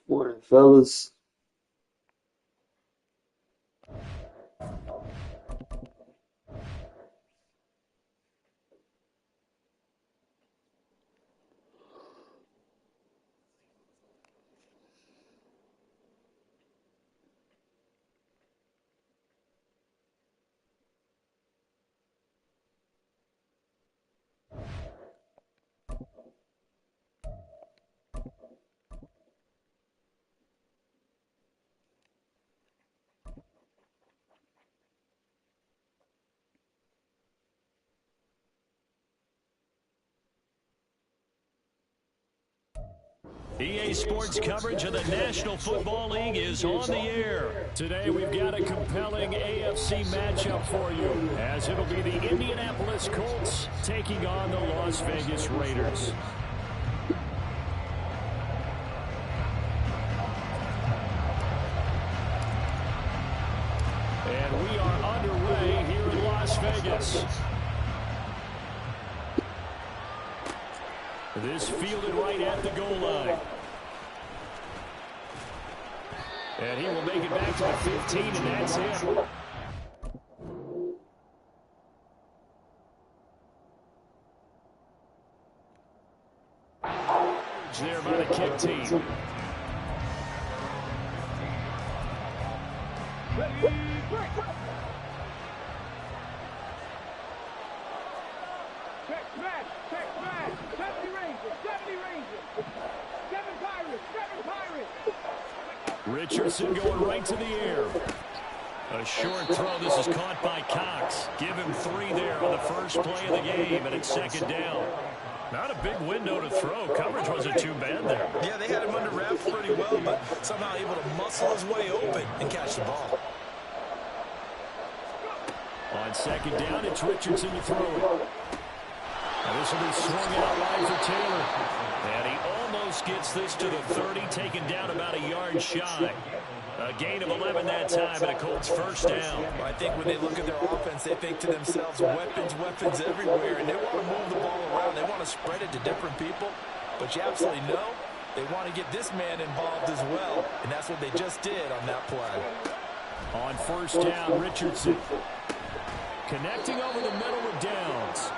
Morning, fellas. EA Sports coverage of the National Football League is on the air. Today we've got a compelling AFC matchup for you, as it'll be the Indianapolis Colts taking on the Las Vegas Raiders. And we are underway here in Las Vegas. This fielded right at the goal line. And he will make it back to the 15, and that's it. There by the kick team. Richardson going right to the air. A short throw. This is caught by Cox. Give him 3 there on the first play of the game, and it's second down. Not a big window to throw. Coverage wasn't too bad there. Yeah, they had him under wraps pretty well, but somehow able to muscle his way open and catch the ball. On second down, it's Richardson to throw it. And this will be swung out wide for Taylor. And he almost gets this to the 30, taken down about a yard shy. A gain of 11 that time, and a Colts first down. Well, I think when they look at their offense, they think to themselves, weapons, weapons everywhere, and they want to move the ball around. They want to spread it to different people. But you absolutely know they want to get this man involved as well, and that's what they just did on that play. On first down, Richardson connecting over the middle with Downs.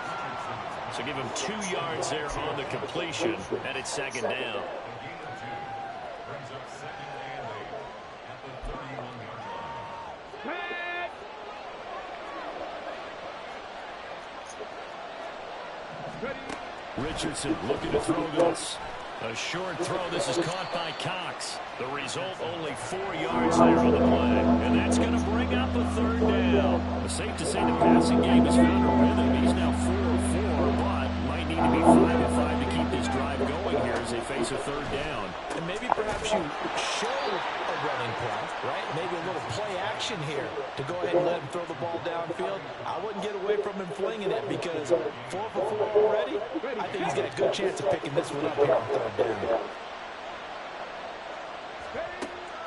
So give him 2 yards there on the completion, and it's second down. Richardson looking to throw this. A short throw. This is caught by Cox. The result, only 4 yards there on the play. And that's going to bring up a third down. It's safe to say the passing game has found a rhythm. He's now 4-4, but might need to be 5-5 to keep this drive going here as they face a third down. And maybe perhaps you show a running play, right? Maybe a little play action here to go ahead and let him throw the ball downfield. I wouldn't get away from him flinging it because 4 for 4 already. I think he's got a good chance of picking this one up here on third down.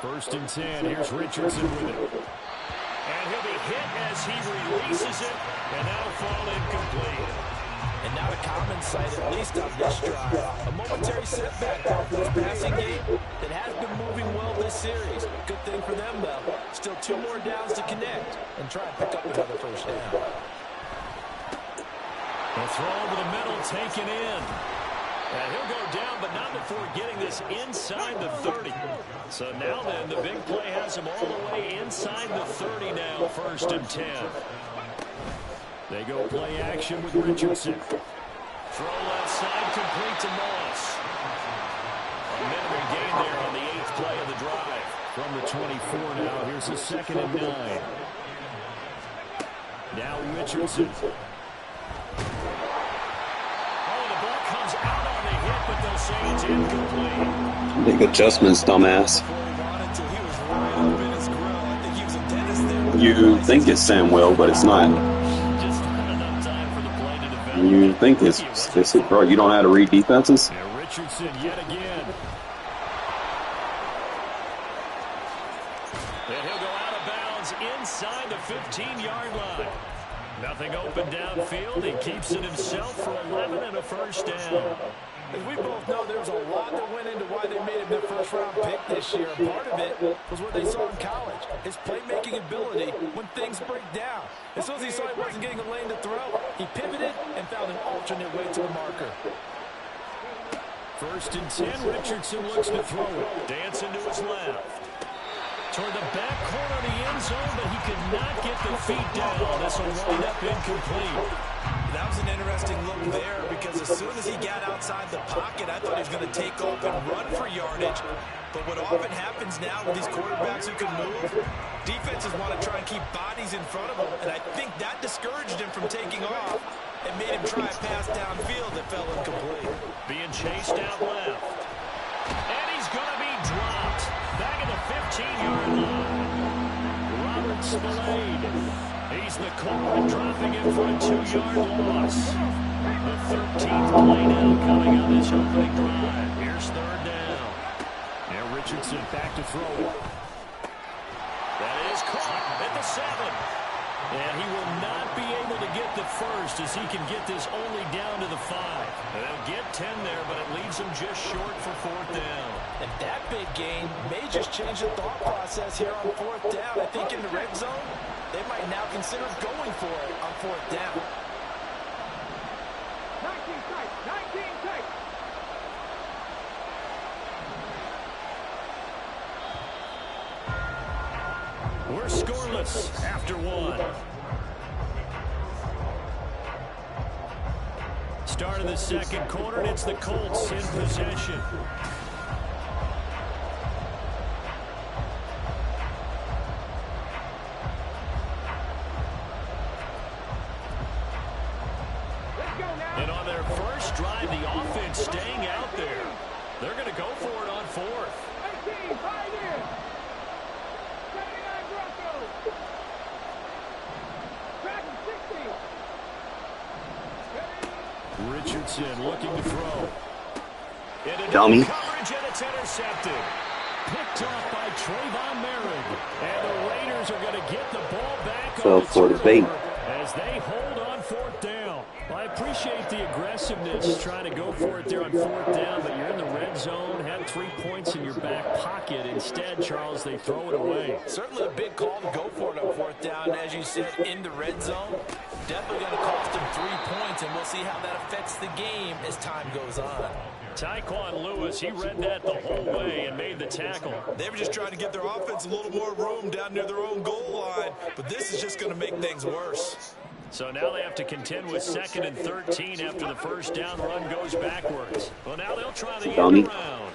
First and 10. Here's Richardson with it. And he'll be hit as he releases it, and that'll fall incomplete. And not a common sight, at least on this drive. A momentary setback for this passing game that has been moving well this series. Good thing for them, though. Still 2 more downs to connect and try and pick up another first down. A throw over the middle, taken in. And he'll go down, but not before getting this inside the 30. So now then, the big play has him all the way inside the 30 now, first and 10. They go play action with Richardson. Throw left side, complete to Moss. A minimum gain there on the 8th play of the drive. From the 24 now, here's a 2nd and 9. Now Richardson. But they'll say it's incomplete. Big adjustments, dumbass. You think it's Samuel, but it's not. Just not enough time for the play to develop. You think it's bro, you don't know how to read defenses? Now Richardson yet again. And he'll go out of bounds inside the 15-yard line. Nothing open downfield. He keeps it himself for 11 and a first down. As we both know, there's a lot that went into why they made him their first-round pick this year. And part of it was what they saw in college, his playmaking ability when things break down. As soon as he saw he wasn't getting a lane to throw, he pivoted and found an alternate way to the marker. 1st and 10, Richardson looks to throw it. Dancing to his left. Toward the back corner of the end zone, but he could not get the feet down. This will wind up incomplete. That was an interesting look there because as soon as he got outside the pocket, I thought he was going to take off and run for yardage. But what often happens now with these quarterbacks who can move, defenses want to try and keep bodies in front of them, and I think that discouraged him from taking off and made him try a pass downfield that fell incomplete. Being chased out left. And he's going to be dropped. Back at the 15-yard line. Robert Spillane. He's the culprit, dropping it for a 2-yard loss. The 13th play now coming on this opening drive. Here's 3rd down. Now Richardson back to throw it. That is caught at the 7. And he will not be able to get the first as he can get this only down to the 5. They'll get 10 there, but it leaves him just short for 4th down. And that big gain may just change the thought process here on 4th down. I think in the red zone, they might now consider going for it on 4th down. 19 tight, 19 tight. We're scoreless after 1. Start of the 2nd quarter, and it's the Colts in possession. And on their first drive, the offense staying out there. They're going to go for it on 4th. 18, 5 in. 79 Broncos. Back to 60. Richardson looking to throw. Dummy. Coverage, and it's intercepted. Picked off by Trayvon Merrick. And the Raiders are going to get the ball back Fell on for the bait. as they hold on 4th down. Well, I appreciate the aggressiveness trying to go for it there on 4th down, but you're in the red zone, had 3 points in your back pocket. Instead, Charles, they throw it away. Certainly a big call to go for it on 4th down, as you said, in the red zone. Definitely going to cost them 3 points, and we'll see how that affects the game as time goes on. Tyquan Lewis, he read that the whole way and made the tackle. They were just trying to get their offense a little more room down near their own goal line, but this is just going to make things worse. So now they have to contend with 2nd and 13 after the first down run goes backwards. Well, now they'll try the end around.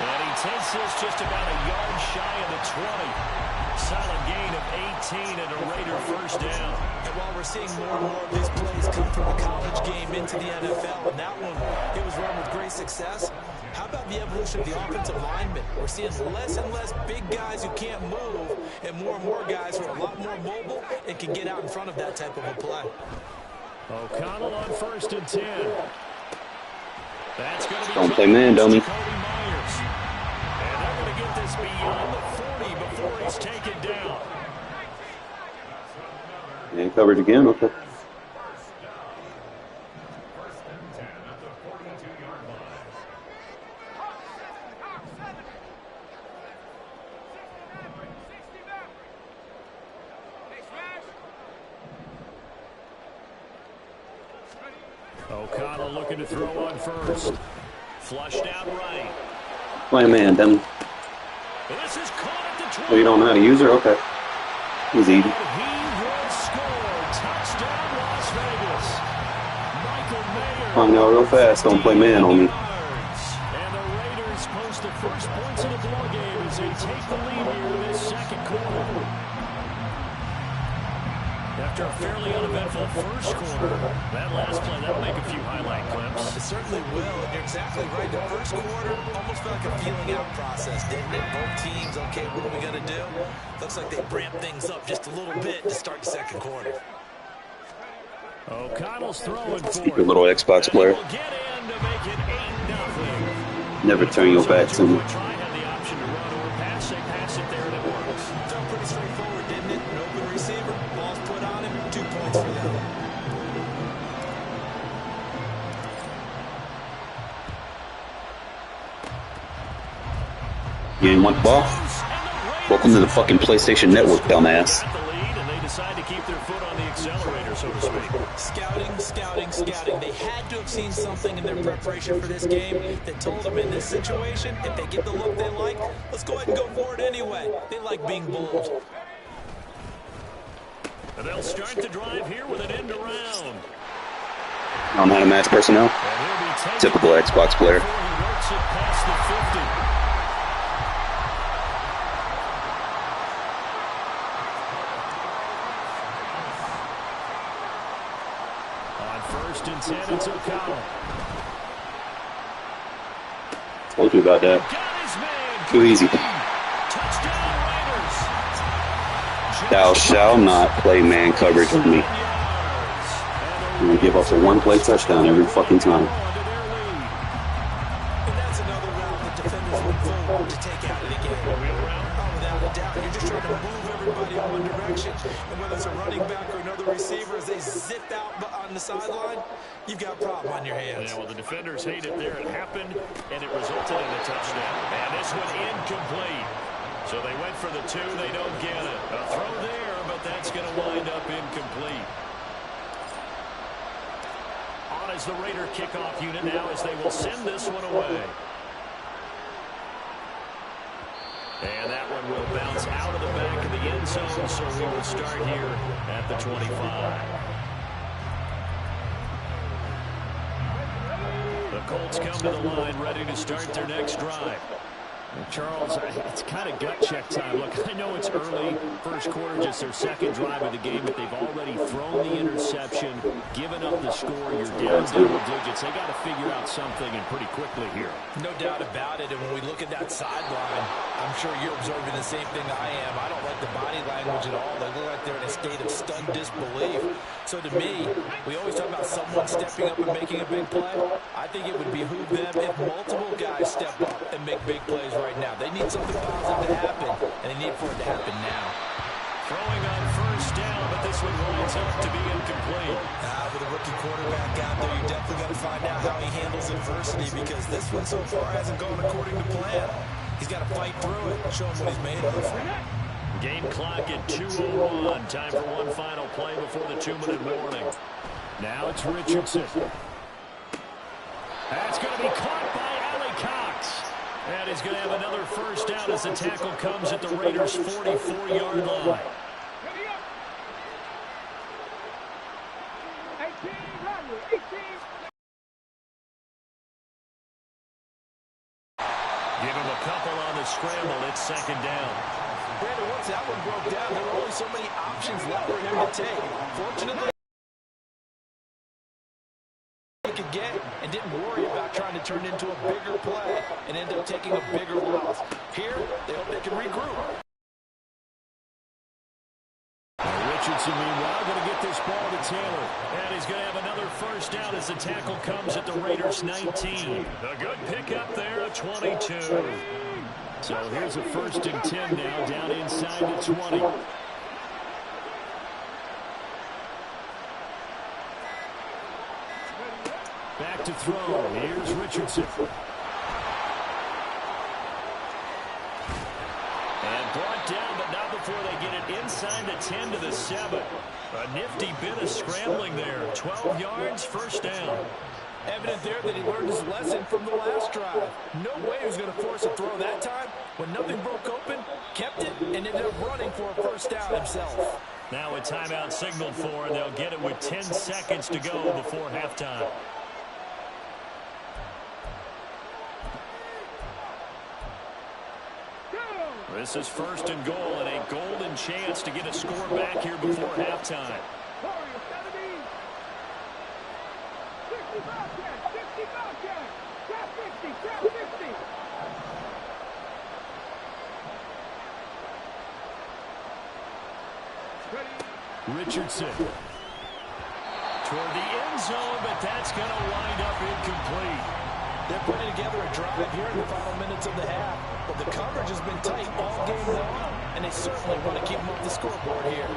And he takes this just about a yard shy of the 20. Solid gain of 18 and a Raider first down. And while we're seeing more and more of these plays come from the college game into the NFL, and that one, it was run with great success, how about the evolution of the offensive linemen? We're seeing less and less big guys who can't move, and more guys who are a lot more mobile and can get out in front of that type of a play. O'Connell on 1st and 10. That's going to be Don't play man, dummy. Cody Myers. And they're going to get this beyond the 40 before he's taken down. And coverage again, okay. O'Connell looking to throw on 1st. Flushed out right. Play man, dummy. This is caught at the 20. Oh, you don't know how to use her? Okay. Easy. He will score. Touchdown, Las Vegas. Michael Mayer. Come on now, real fast. Don't play man on me. And the Raiders post the first points of the ball game as they take the lead here in this 2nd quarter. After a fairly uneventful first quarter, that last play, that'll make a few highlight clips. It certainly will, and you're exactly right. The first quarter almost felt like a feeling out process, didn't it? Both teams, okay, what are we going to do? Looks like they ramped things up just a little bit to start the 2nd quarter. O'Connell's throwing for Your little Xbox player. Get in to make it 8-0. Never turn your back to me. Try had the option to run or pass. They pass it there and it works. Felt pretty straightforward, didn't it? An open receiver, ball's put on him, 2 points for them. You didn't want the ball? Welcome to the fucking PlayStation Network, dumbass. Got the lead, and they decide to keep their foot on the accelerator, so to speak. Scouting, scouting, scouting. They had to have seen something in their preparation for this game that told them in this situation, if they get the look they like, let's go ahead and go for it anyway. They like being bold. And they'll start the drive here with an end around. I'm not a match personnel. And he'll be taken Typical Xbox player. before he works it past the 50. On 1st and 10, it's O'Connell. Told you about that. Got his man. Too easy. Touchdown Raiders. Thou shalt not play man coverage with me. I'm gonna give up a one-play touchdown every fucking time. And that's another route that defenders look forward to take out of the game. Oh, without a doubt. You're just trying to move everybody in one direction. And whether it's a running back or another receiver, as they zip out on the sideline, you've got a problem on your hands. Yeah, well, the defenders hate it there. It happened, and it resulted in a touchdown. And this one incomplete. So they went for the 2. They don't get it. A throw there, but that's going to wind up incomplete. On as the Raider kickoff unit now as they will send this one away. And that one will bounce out of the back of the end zone, so we will start here at the 25. The Colts come to the line ready to start their next drive. Charles, it's kind of gut check time. Look, I know it's early, first quarter, just their second drive of the game, but they've already thrown the interception, given up the score. You're down double digits. They got to figure out something, and pretty quickly here. No doubt about it. And when we look at that sideline, I'm sure you're observing the same thing I am. I don't like the body language at all. They look like they're in a state of stunned disbelief. So to me, we always talk about someone stepping up and making a big play. I think it would behoove them if multiple guys step up and make big plays right now. They need something positive to happen, and they need for it to happen now. Throwing on 1st down, but this one winds up to be incomplete. With a rookie quarterback out there, you're definitely going to find out how he handles adversity, because this one so far hasn't gone according to plan. He's got to fight through it and show him what he's made of. Game clock at 2:01. Time for one final play before the 2-minute warning. Now it's Richardson. That's going to be caught by Allie Cox. And he's going to have another 1st down as the tackle comes at the Raiders' 44-yard line. Give him a couple on the scramble. It's 2nd down. Brandon, once that one broke down, there were only so many options left for him to take. Fortunately, he could get and didn't worry about trying to turn it into a bigger play and end up taking a bigger loss. Here, they hope they can regroup. Richardson, meanwhile, going to get this ball to Taylor. And he's going to have another 1st down as the tackle comes at the Raiders' 19. A good pickup there, a 22. So here's a 1st and 10 now, down inside the 20. Back to throw. Here's Richardson. And brought down, but not before they get it inside the 10 to the 7. A nifty bit of scrambling there. 12 yards, 1st down. Evident there that he learned his lesson from the last drive. No way he was going to force a throw that time. When nothing broke open, kept it, and ended up running for a 1st down himself. Now a timeout signaled for, and they'll get it with 10 seconds to go before halftime. This is 1st and goal, and a golden chance to get a score back here before halftime. 65-10, Richardson toward the end zone, but that's going to wind up incomplete. They're putting together a drive here in the final minutes of the half, but the coverage has been tight all game long, and they certainly want to keep them off the scoreboard here.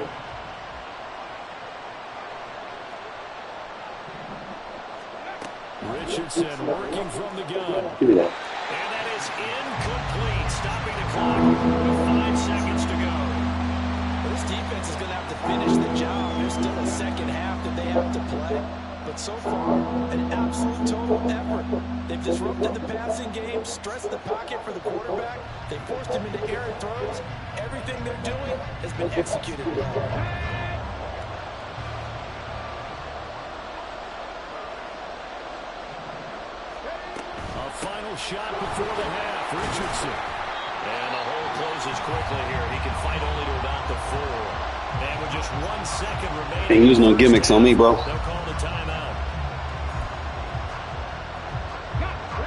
Richardson working from the gun. Give me that. And that is incomplete, stopping the clock with 5 seconds to go. This defense is going to have to finish the job. There's still a second half that they have to play. But so far, an absolute total effort. They've disrupted the passing game, stressed the pocket for the quarterback. They forced him into errant throws. Everything they're doing has been executed well. A final shot before the half. Richardson. And the hole closes quickly here. He can fight only to about the 4. And with just 1 second remaining. Ain't using no gimmicks on me, bro. They'll call the timeout.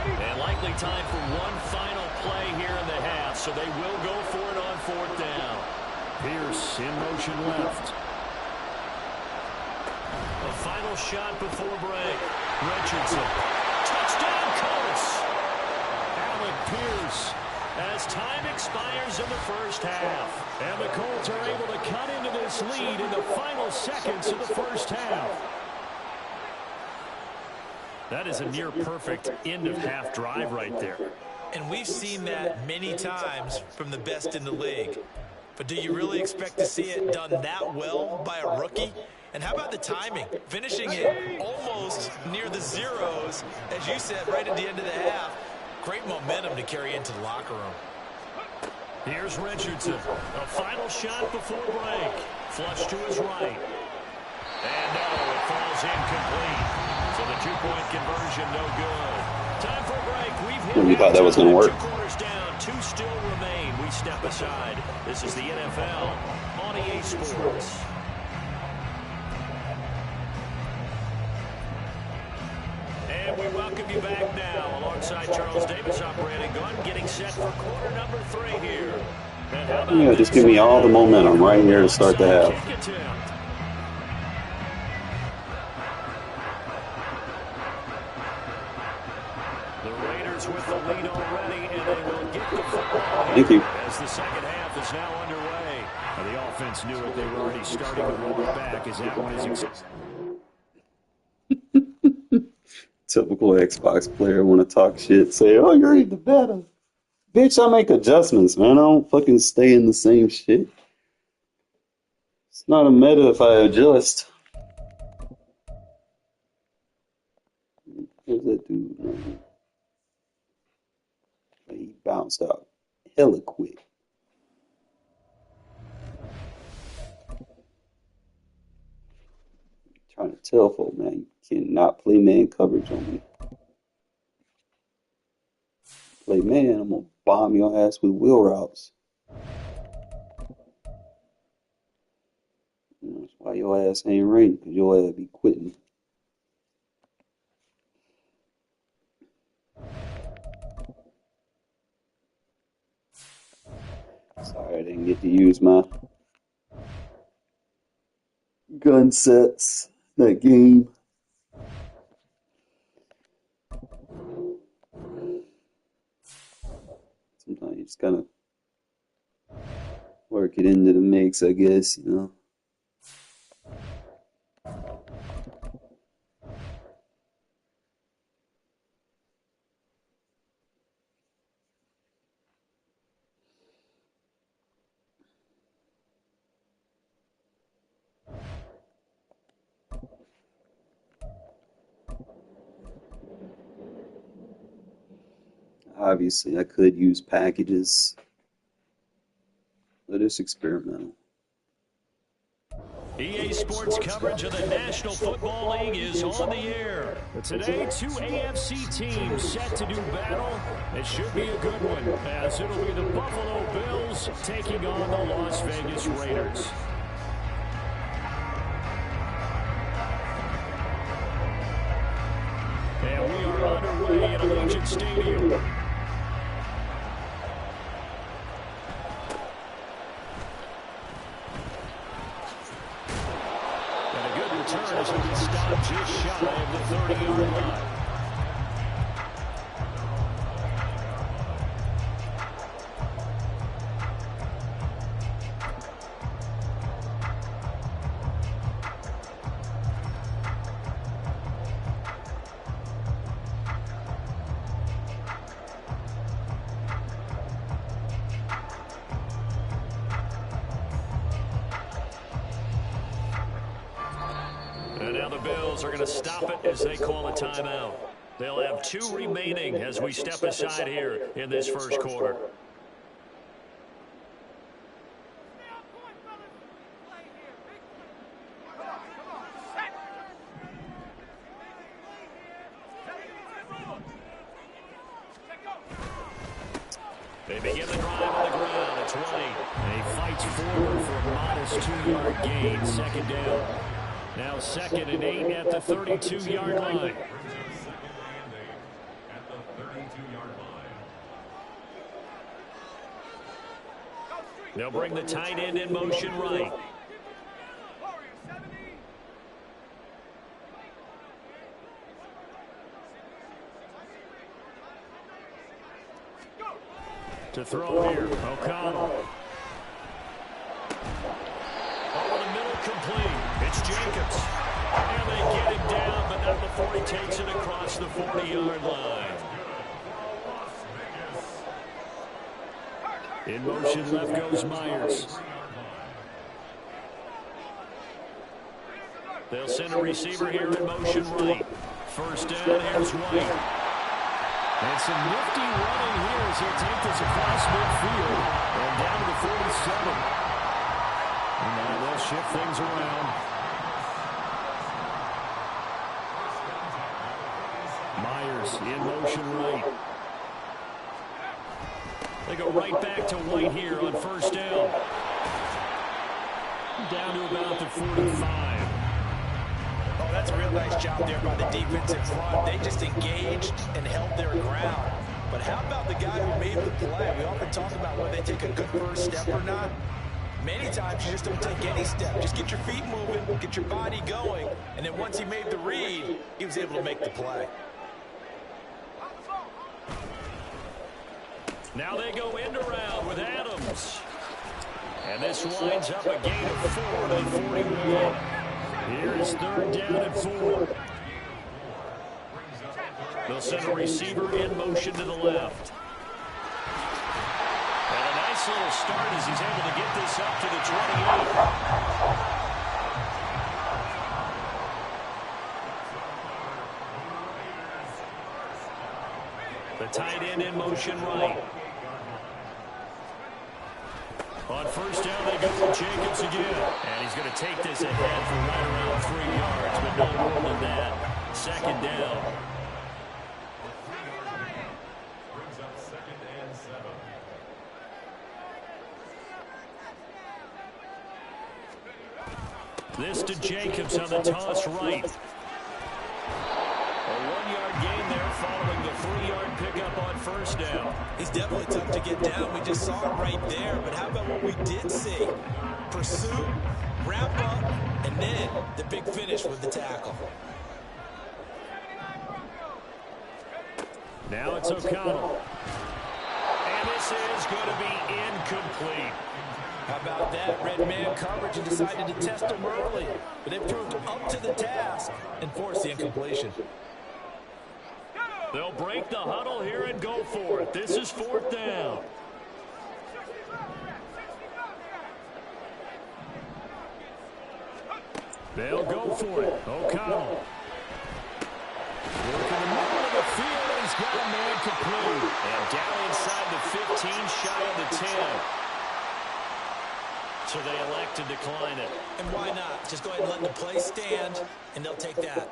And likely time for one final play here in the half. So they will go for it on 4th down. Pierce in motion left. A final shot before break. Richardson. Touchdown, Colts. Alec Pierce. As time expires in the first half. And the Colts are able to cut into this lead in the final seconds of the first half. That is a near-perfect end-of-half drive right there. And we've seen that many times from the best in the league. But do you really expect to see it done that well by a rookie? And how about the timing? Finishing it almost near the zeros, as you said, right at the end of the half. Great momentum to carry into the locker room. Here's Richardson. A final shot before break. Flush to his right. And no, it falls incomplete. So the 2-point conversion no good. Time for break. We've hit. We thought that was going to work. 2 quarters down. 2 still remain. We step aside. This is the NFL on EA Sports. And we welcome you back now alongside Charles Davis operating gun, getting set for quarter number 3 here. And how about Yeah, just give me all the momentum right here to start the half. kick attempt? The Raiders with the lead already, and they will get the football Thank you. as the second half is now underway. Now, the offense knew it. They were already starting to roll it back as that one is Typical Xbox player want to talk shit, say, "Oh, you're the better." Bitch, I make adjustments, man. I don't fucking stay in the same shit. It's not a meta if I adjust. Where's that dude, man? He bounced out hella quick. Trying to tell folk, man, you cannot play man coverage on me. Play man, I'm gonna bomb your ass with wheel routes. That's why your ass ain't raining, because your ass be quitting. Sorry I didn't get to use my gun sets that game. Sometimes you just gotta work it into the mix, I guess, you know. Obviously, I could use packages, but it's experimental. EA Sports coverage of the National Football League is on the air. Today, 2 AFC teams set to do battle. It should be a good one, as it'll be the Buffalo Bills taking on the Las Vegas Raiders. And we are underway at Allegiant Stadium. Return as we stop just shy of the 30-yard line. Now the Bills are going to stop it as they call a timeout. They'll have 2 remaining as we step aside here in this first quarter. They begin the drive on the ground. It's White. And he fights forward for a modest 2-yard gain. Second down. Now 2nd and 8 at the 32-yard line. They'll bring the tight end in motion right. To throw here, O'Connell. Over the middle, complete. It's Jacobs. And they get him down, but not before he takes it across the 40-yard line. In motion, left goes Myers. They'll send a receiver here in motion right. First down, here's White. And some nifty running here as he'll take this across midfield and down to the 47. And now they'll shift things around. Myers in motion right. They go right back to White here on first down. Down to about the 45. Oh, that's a real nice job there by the defensive front. They just engaged and held their ground. But how about the guy who made the play? We often talk about whether they take a good first step or not. Many times you just don't take any step. Just get your feet moving, get your body going, and then once he made the read, he was able to make the play. Now they go end around with Adams. And this winds up a gain of 4 to the 41. Here's 3rd down and 4. They'll send a receiver in motion to the left. And a nice little start as he's able to get this up to the 28. The tight end in motion right. On first down, they go with Jacobs again. And he's going to take this ahead for right around 3 yards, but no more than that. 2nd down. This to Jacobs on the toss right. A 1-yard gain there following the 3-yard pickup on first down. He's definitely tough to get down. We just saw it right there. But how about what we did see? Pursuit, wrap up, and then the big finish with the tackle. Now it's O'Connell. And this is going to be incomplete. How about that? Red man coverage and decided to test him early. But it proved up to the task and forced the incompletion. They'll break the huddle here and go for it. This is 4th down. They'll go for it. O'Connell. Working the middle of the field. He's got a man complete. And down inside the 15, shy of the 10. So they elect to decline it. And why not? Just go ahead and let the play stand, and they'll take that.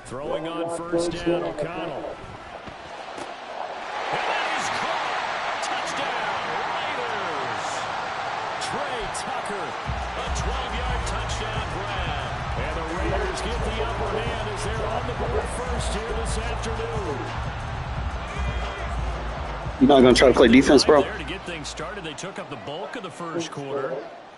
Throwing on first down, O'Connell. And that is caught. Touchdown, Raiders. Trey Tucker, a 12-yard touchdown grab. And the Raiders get the upper hand as they're on the board first here this afternoon. You not going to try to play defense, bro? There to get things started, they took up the bulk of the first quarter,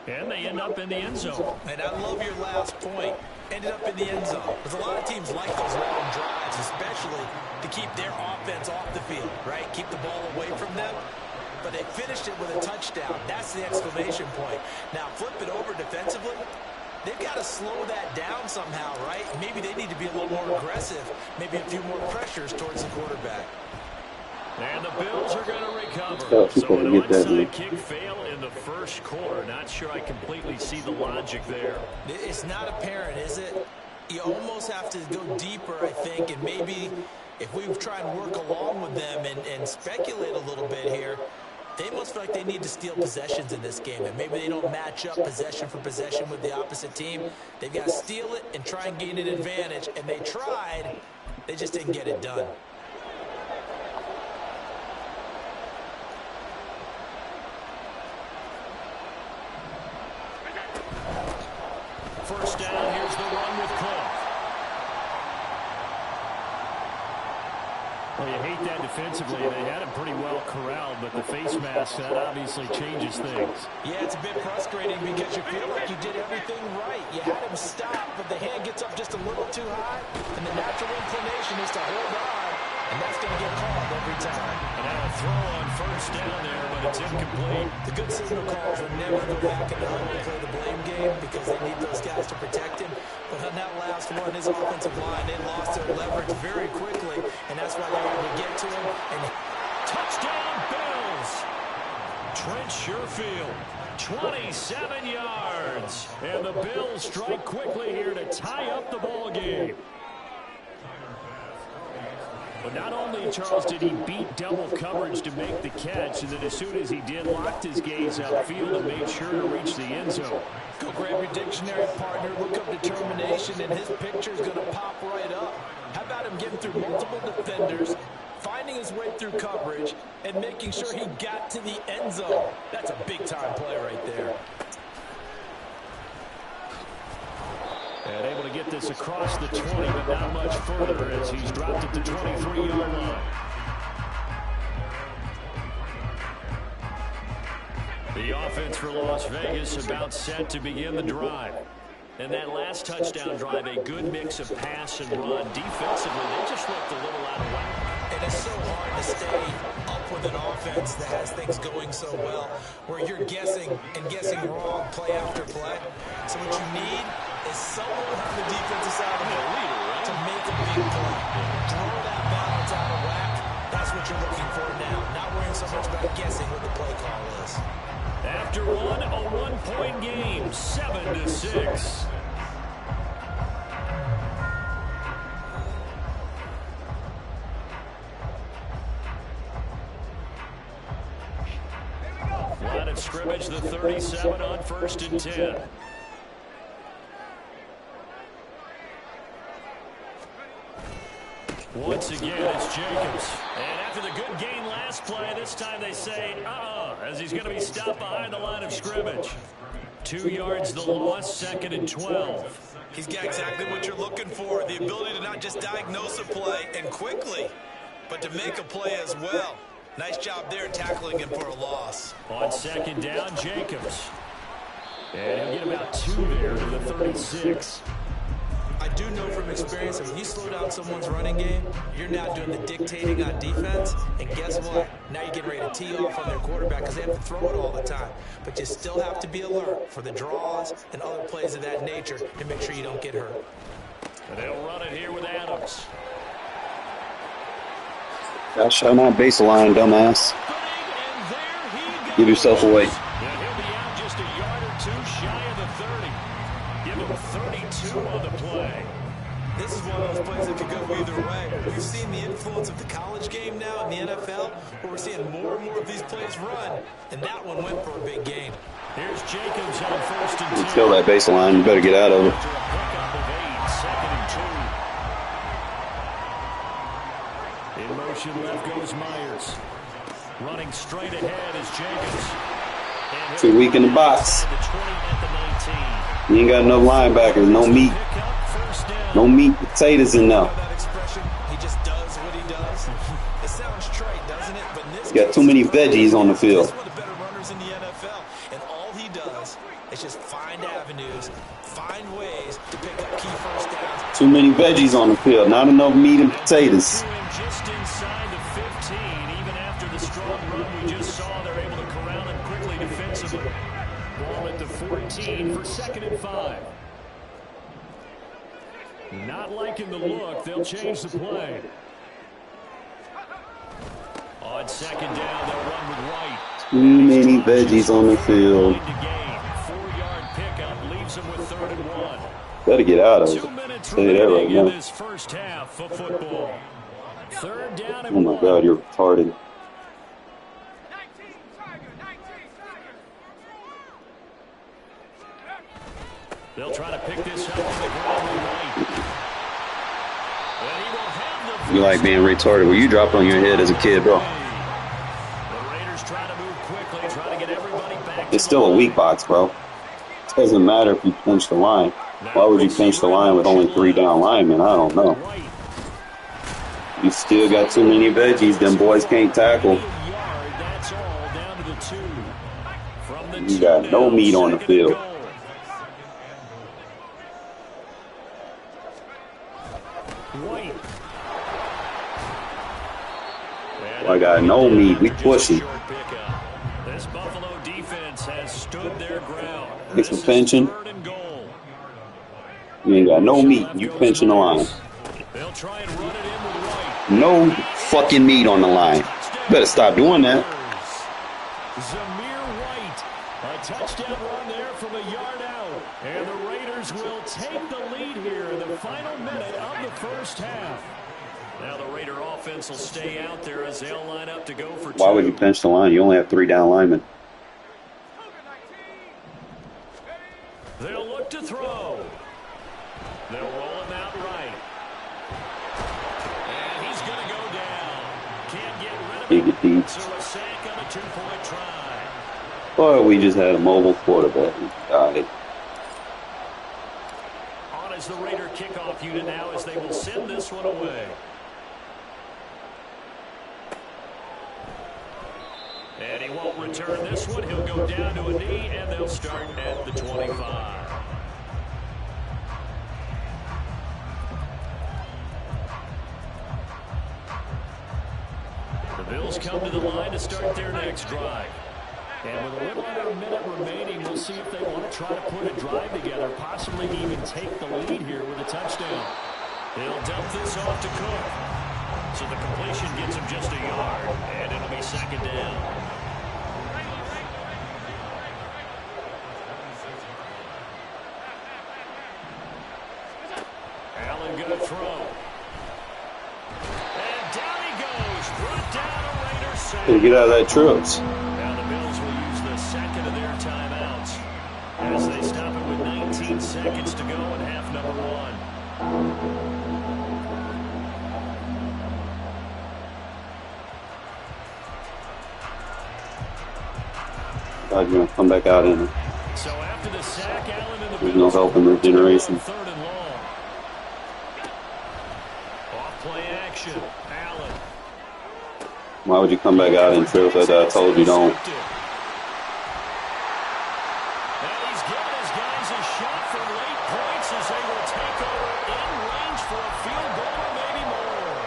and they end up in the end zone. And I love your last point. Ended up in the end zone. Because a lot of teams like those long drives, especially to keep their offense off the field, right? Keep the ball away from them. but they finished it with a touchdown. That's the exclamation point. Now, flip it over defensively. They've got to slow that down somehow, right? Maybe they need to be a little more aggressive. Maybe a few more pressures towards the quarterback. And the Bills are going to recover. Oh, So an get that, onside kick fail in the first quarter. Not sure I completely see the logic there. It's not apparent, is it? You almost have to go deeper, I think, and maybe if we try and work along with them and speculate a little bit here, they must feel like they need to steal possessions in this game, and maybe they don't match up possession for possession with the opposite team. They've got to steal it and try and gain an advantage, and they tried. They just didn't get it done. First down, here's the run with Clough. Well, you hate that defensively. They had him pretty well corralled, but the face mask, that obviously changes things. Yeah, it's a bit frustrating because you feel like you did everything right. You had him stop, but the hand gets up just a little too high, and the natural inclination is to hold on, and that's going to get called every time. And now a throw on first down there, but it's incomplete. The good signal calls will never go back and play the blame game because they need those guys to protect him. But on that last one, his offensive line, they lost their leverage very quickly, and that's why they were able to get to him. And Touchdown, Bills! Trent Sherfield, 27 yards. And the Bills strike quickly here to tie up the ball game. But not only, Charles, did he beat double coverage to make the catch, and then as soon as he did, locked his gaze upfield and made sure to reach the end zone. go grab your dictionary, partner, look up determination, and his picture's going to pop right up. How about him getting through multiple defenders, finding his way through coverage, and making sure he got to the end zone? That's a big-time play right there. And able to get this across the 20, but not much further as he's dropped at the 23-yard line. The offense for Las Vegas about set to begin the drive. And that last touchdown drive, a good mix of pass and run. Defensively, they just looked a little out of whack. And it's so hard to stay up with an offense that has things going so well, where you're guessing and guessing wrong play after play. So what you need is someone on the defensive side of the leader, right, to make a big play. Throw that balance out of whack. That's what you're looking for now. Not worrying so much about guessing what the play call is. After one, a one-point game, 7-6. Line of scrimmage, the 37 on 1st and 10. Once again, it's Jacobs. And after the good gain last play, this time they say, as he's going to be stopped behind the line of scrimmage. 2 yards the loss, 2nd and 12. He's got exactly what you're looking for, the ability to not just diagnose a play and quickly, but to make a play as well. Nice job there tackling him for a loss. On 2nd down, Jacobs. And he'll get about 2 there to the 36. I do know from experience that when you slow down someone's running game, you're now doing the dictating on defense. And guess what? Now you're getting ready to tee off on their quarterback because they have to throw it all the time. But you still have to be alert for the draws and other plays of that nature to make sure you don't get hurt. And they'll run it here with Adams. Gosh, show my baseline, dumbass. Give yourself away. And he'll be out just a yard or 2 shy of the 30. Give him 32 on the play. This is one of those plays that could go either way. We've seen the influence of the college game now in the NFL, where we're seeing more and more of these plays run, and that one went for a big gain. Here's Jacobs on 1st and 10. Kill that baseline. You better get out of it. After a pickup of 8, 2nd and 2. In motion left goes Myers. Running straight ahead is Jacobs. And Too weak in the box. the 20 at the 19. You ain't got enough linebackers. No meat. Pickup, first down. No meat potatoes in there. That expression, he just does what he does. It sounds trite, doesn't it? But in this Got too many veggies on the field. He's one of the better runners in the NFL, and all he does is just find avenues, find ways to pick up key first downs. Too many veggies on the field. Not enough meat and potatoes. Just inside the 15, even after the strong run we just saw, they're Not liking the look. They'll change the play. On second down, they'll run with White. Too many veggies on the field. 4-yard pickup leaves them with 3rd and 1. Better get out of it. 2 minutes Say that right remaining in now. this first half of football. 3rd down and Oh my 1. God, you're retarded. 19 Tiger, 19 Tiger. They'll try to pick this up on the ground with White. And he will have the You like being retarded? Well, you dropped on your head as a kid, bro. The Raiders try to move quickly, try to get everybody back. It's still a weak box, bro. It doesn't matter if you pinch the line. Why would you pinch the line with only 3 down linemen? I don't know. You still got too many veggies. Them boys can't tackle. That's all down to the 2. From the You got no meat on the field. White. I got no meat. We pushing. This Buffalo defense has stood their ground. Get some pinching. You ain't got no meat. You pinching the line. They'll try and run it in with White. No fucking meat on the line. Better stop doing that. Zamir White. A touchdown run there from a yard out. And the Raiders will take the lead here in the final minute of the first half. Now the Raider offense will stay out there as they'll line up to go for 2. Why would you pinch the line? You only have 3 down linemen. They'll look to throw. They'll roll him out right. And he's going to go down. Can't get rid of him. So a sack on a 2-point try. Or we just had a mobile quarterback. Got it. On is the Raider kickoff unit now as they will send this one away. And he won't return this one. He'll go down to a knee, and they'll start at the 25. The Bills come to the line to start their next drive. And with a little under a minute remaining, we'll see if they want to try to put a drive together, possibly even take the lead here with a touchdown. They'll dump this off to Cook. So the completion gets him just a yard, and it'll be second down. Allen going to throw. And down he goes. Brought down a Raiders sack. Gotta get out of that trips. Now the Bills will use the second of their timeouts as they stop it with 19 seconds to go in half number 1. God, you're gonna come back out in it. So after the sack, Allen and the There's no help in regeneration. 3rd and long. Off play action. Allen. Why would you come back out in trips like that? I told you don't. And he's giving his guys a shot for late points as they will take over in range for a field goal or maybe more.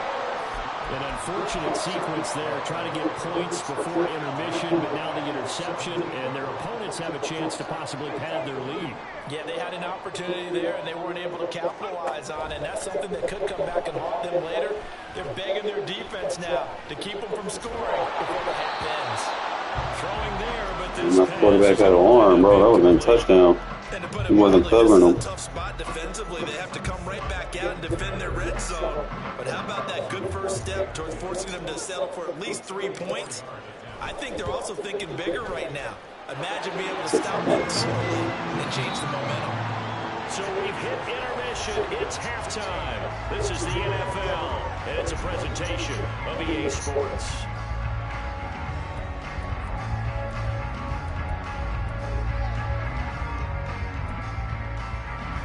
An unfortunate sequence there, trying to get points before intermission, but now the interception, and their opponents have a chance to possibly pad their lead. Yeah, they had an opportunity there, and they weren't able to capitalize on it, and that's something that could come back and haunt them later. They're begging their defense now to keep them from scoring before the half ends. Throwing there, but this My quarterback had an arm, bro. That would have been a touchdown. And to put He it wasn't bluntly, covering this is him. a tough spot defensively. They have to come right back out and defend their red zone. But how about that good first step towards forcing them to settle for at least 3 points? I think they're also thinking bigger right now. Imagine being able to stop them early and change the momentum. So we've hit intermission. It's halftime. This is the NFL, and it's a presentation of EA Sports.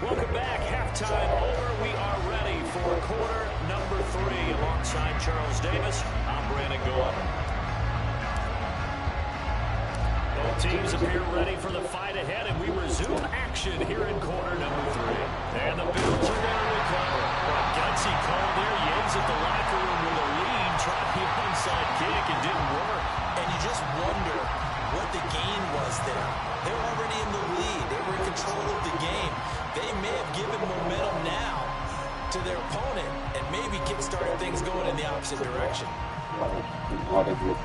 Welcome back. Halftime over. We are ready for quarter number 3. Alongside Charles Davis, I'm Brandon Gordon. Both teams appear ready for the fight ahead, and we resume action here in quarter number 3. And the Bills are going to recover. A gutsy call there. Yates at the locker room with a lead. Tried the onside kick. It didn't work. And you just wonder what the gain was there. They were already in the lead. They were in control of the game. They may have given momentum now, to their opponent and maybe kickstarted things going in the opposite direction.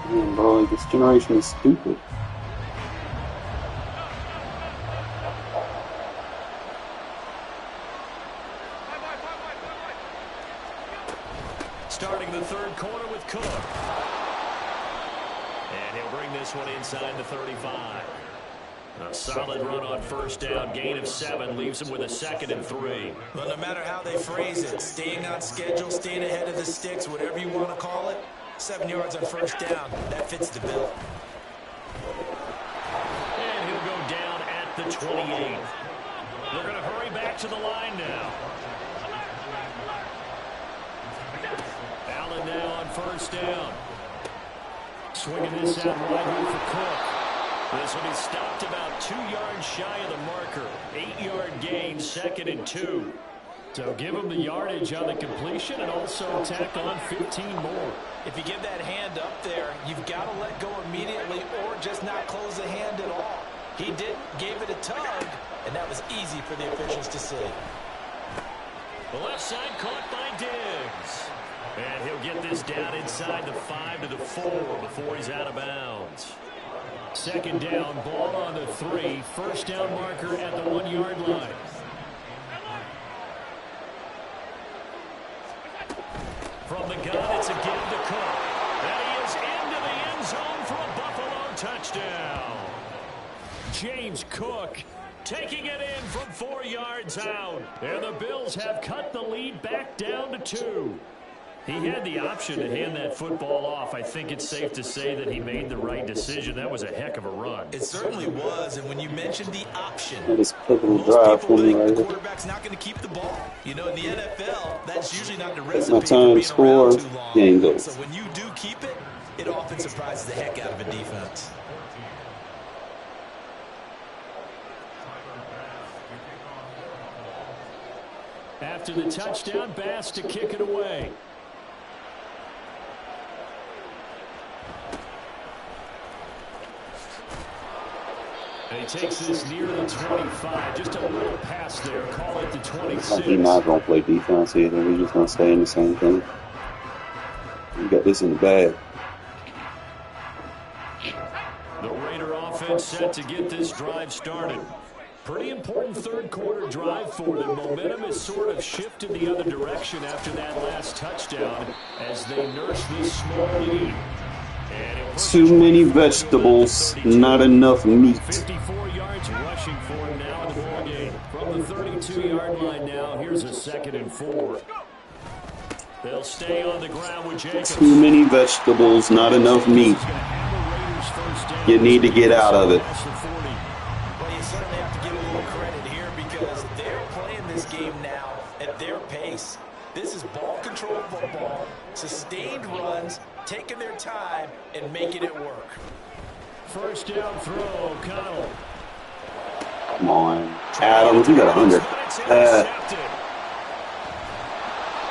Man, bro, this generation is stupid. Starting the third quarter with Cook. And he'll bring this one inside the 35. A solid run on first down, gain of 7, leaves him with a 2nd and 3. Well, no matter how they phrase it, staying on schedule, staying ahead of the sticks, whatever you want to call it, 7 yards on first down, that fits the bill. And he'll go down at the 28. They're going to hurry back to the line now. Allen now on first down. Swinging this out wide here for Cook. This will be stopped about 2 yards shy of the marker. 8-yard gain, 2nd and 2. So give him the yardage on the completion and also tack on 15 more. If you give that hand up there, you've got to let go immediately or just not close the hand at all. He did, gave it a tug, and that was easy for the officials to see. The left side caught by Diggs. And he'll get this down inside the 5 to the 4 before he's out of bounds. 2nd down, ball on the 3. First down marker at the 1-yard line. From the gun, it's a give to Cook. And he is into the end zone for a Buffalo touchdown. James Cook taking it in from 4 yards out. And the Bills have cut the lead back down to 2. He had the option to hand that football off. I think it's safe to say that he made the right decision. That was a heck of a run. It certainly was, and when you mentioned the option, This pivotal most drive people for me think right the here. quarterback's not going to keep the ball. You know, in the NFL, that's usually not the My recipe for time, being score, around too long. game goes. So when you do keep it, it often surprises the heck out of a defense. After the touchdown, Bass to kick it away. And he takes this near the 25. Just a little pass there. Call it the 26. He's not going to play defense either. He's just going to stay in the same thing. We got this in the bag. The Raider offense set to get this drive started. Pretty important third quarter drive for them. Momentum has sort of shifted the other direction after that last touchdown as they nurse this small lead. Too many vegetables, not enough meat. 54 yards rushing for him now in the ballgame. From the 32-yard line now, here's a 2nd and 4. They'll stay on the ground with Jacobs. Too many vegetables, not enough meat. You need to get out of it. Well, you certainly have to give a little credit here because they're playing this game now at their pace. This is ball control football, sustained runs, taking their time, and making it work. First down throw, O'Connell. Come on. Adams, you got 100.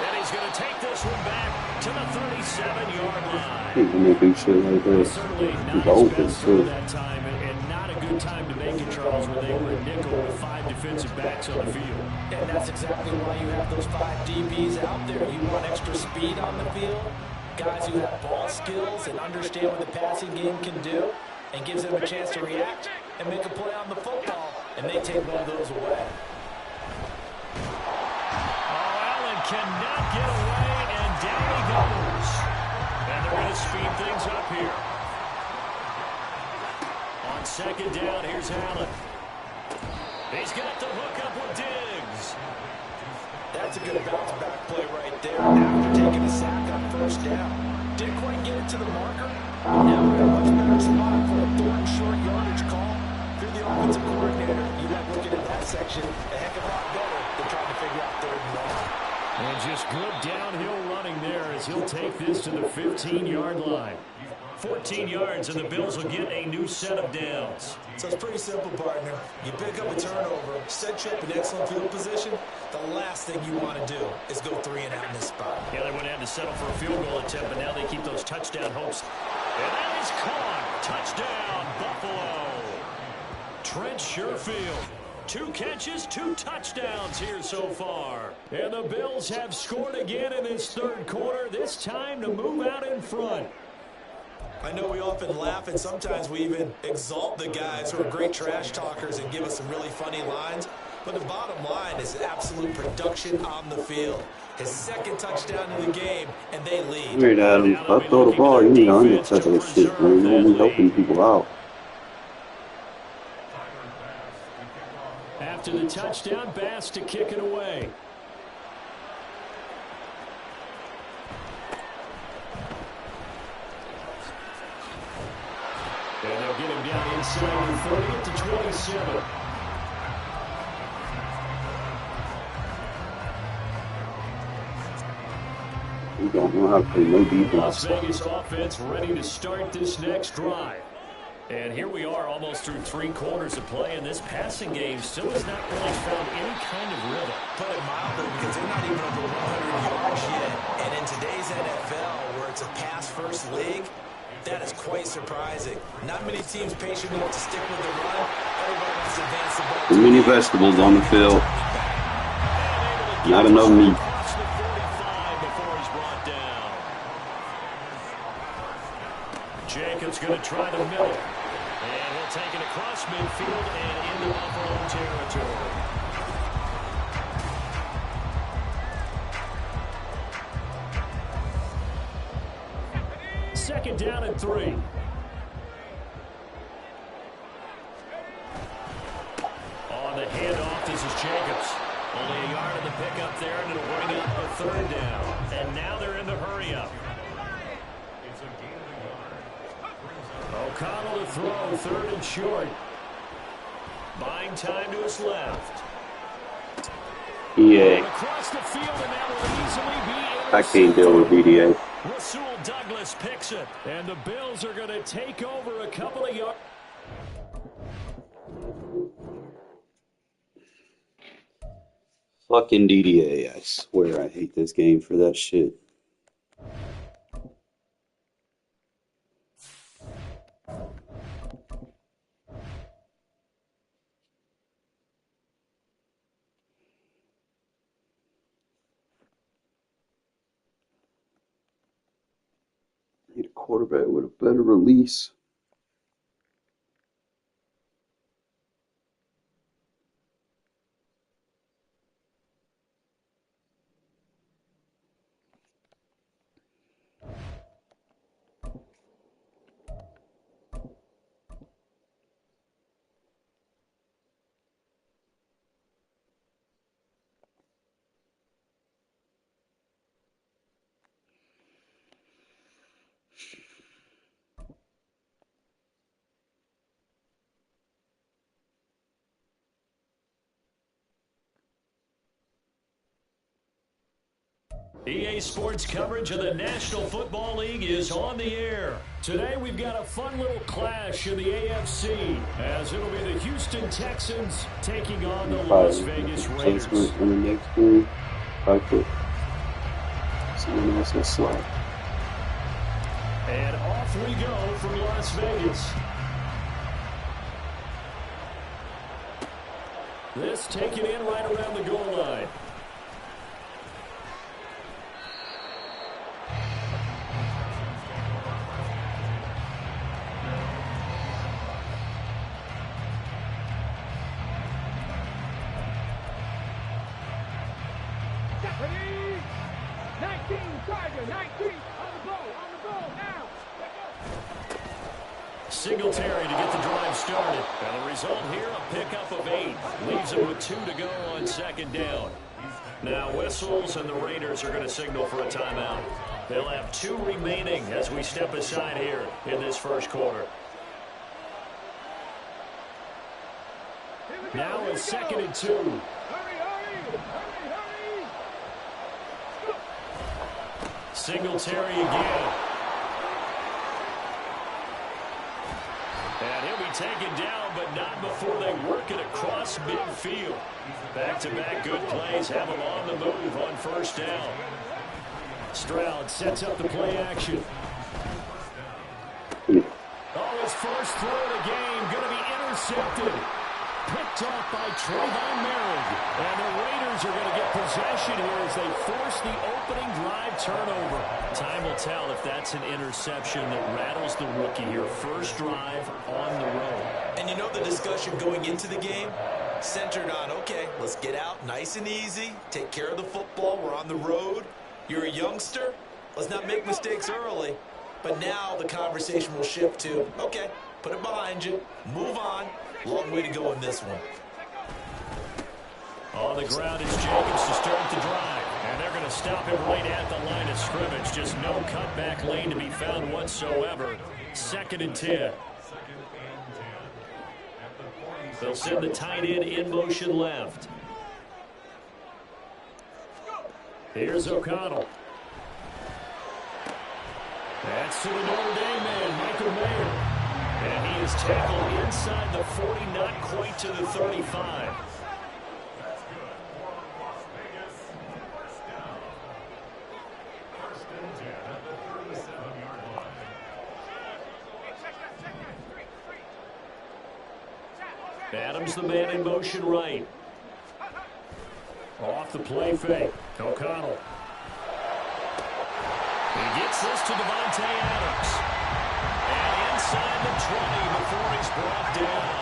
And he's going to take this one back to the 37-yard line. He's going to do shit like this. Certainly not He's his open, best throw too. that time, and not a good time to make it, Charles, when they were a nickel with 5 defensive backs on the field. And that's exactly why you have those 5 DBs out there. You want extra speed on the field, guys who have ball skills and understand what the passing game can do, and gives them a chance to react and make a play on the football, and they take one of those away. Oh, Allen cannot get away, and down he goes. And they're going to speed things up here. On 2nd down, here's Allen. He's got the hook up with Diggs. That's a good bounce-back play right there after taking a sack on first down. Didn't quite get it to the marker, but now we're in a much better spot for a 3rd and short yardage call. If you're the offensive coordinator, you like looking at that section a heck of a lot better than trying to figure out 3rd and long. And just good downhill running there as he'll take this to the 15-yard line. 14 yards, and the Bills will get a new set of downs. So it's pretty simple, partner. You pick up a turnover, set you up in excellent field position. The last thing you want to do is go 3 and out in this spot. Yeah, they would have to settle for a field goal attempt, but now they keep those touchdown hopes. And that is caught. Touchdown, Buffalo. Trent Sherfield. 2 catches, 2 touchdowns here so far. And the Bills have scored again in this third quarter, this time to move out in front. I know we often laugh, and sometimes we even exalt the guys who are great trash talkers and give us some really funny lines. But the bottom line is absolute production on the field. His second touchdown in the game, and they lead. Weird, Adam. If I throw the ball, you need to undercut that shit, man. You're only helping people out. After the touchdown, Bass to kick it away. And they'll get him down inside the 30 to 27. We don't know how to play no defense. Las Vegas offense ready to start this next drive. And here we are almost through 3 quarters of play, and this passing game still has not really found any kind of rhythm. Put it mildly, because they're not even over 100 yards yet. And in today's NFL, where it's a pass-first league, that is quite surprising. Not many teams patient enough to stick with the run. Everybody wants to advance the ball. Too many vegetables on the field. Not enough meat. Jacobs going to try the middle. And he'll take it across midfield and into Buffalo territory. Second down and 3. On the handoff, this is Jacobs. Only a yard in the pickup there, and it'll bring up a 3rd down. And now they're in the hurry-up. O'Connell to throw, 3rd and short. Buying time to his left. EA. Across the field, and that will easily be I can't deal with EDA. Rasul Douglas picks it, and the Bills are going to take over a couple of yards. Fucking DDA. I swear I hate this game for that shit. Need a quarterback with a better release. EA Sports coverage of the National Football League is on the air. Today we've got a fun little clash in the AFC, as it'll be the Houston Texans taking on the Las Vegas Raiders. In the next game, I put someone else will slide. And off we go from Las Vegas. This taken in right around the goal line. Deputy! 19, Charger, 19, on the goal now. Singletary to get the drive started. And the result here, a pickup of 8. Leaves him with 2 to go on 2nd down. Now whistles, and the Raiders are going to signal for a timeout. They'll have 2 remaining as we step aside here in this first quarter. Now a 2nd and 2. Hurry, hurry, hurry, hurry. Singletary again. And he'll be taken down, but not before they work it across midfield. Back-to-back good plays have him on the move on 1st down. Stroud sets up the play action. Oh, his first throw of the game going to be intercepted. Picked off by Trayvon Merrick. And the Raiders are going to get possession here as they force the opening drive turnover. Time will tell if that's an interception that rattles the rookie here. First drive on the road. And you know the discussion going into the game? Centered on, okay, let's get out nice and easy. Take care of the football. We're on the road. You're a youngster. Let's not make mistakes early. But now the conversation will shift to, okay, put it behind you. Move on. Long way to go in this one. On the ground is Jacobs to start the drive. And they're going to stop him right at the line of scrimmage. Just no cutback lane to be found whatsoever. 2nd and 10. They'll send the tight end in motion left. Here's O'Connell. That's to the Notre Dame man, Michael Mayer. And he is tackled inside the 40, not quite to the 35. Adams the man in motion right. Off the play fake. O'Connell. He gets this to Devontae Adams. And inside the 20 before he's brought down.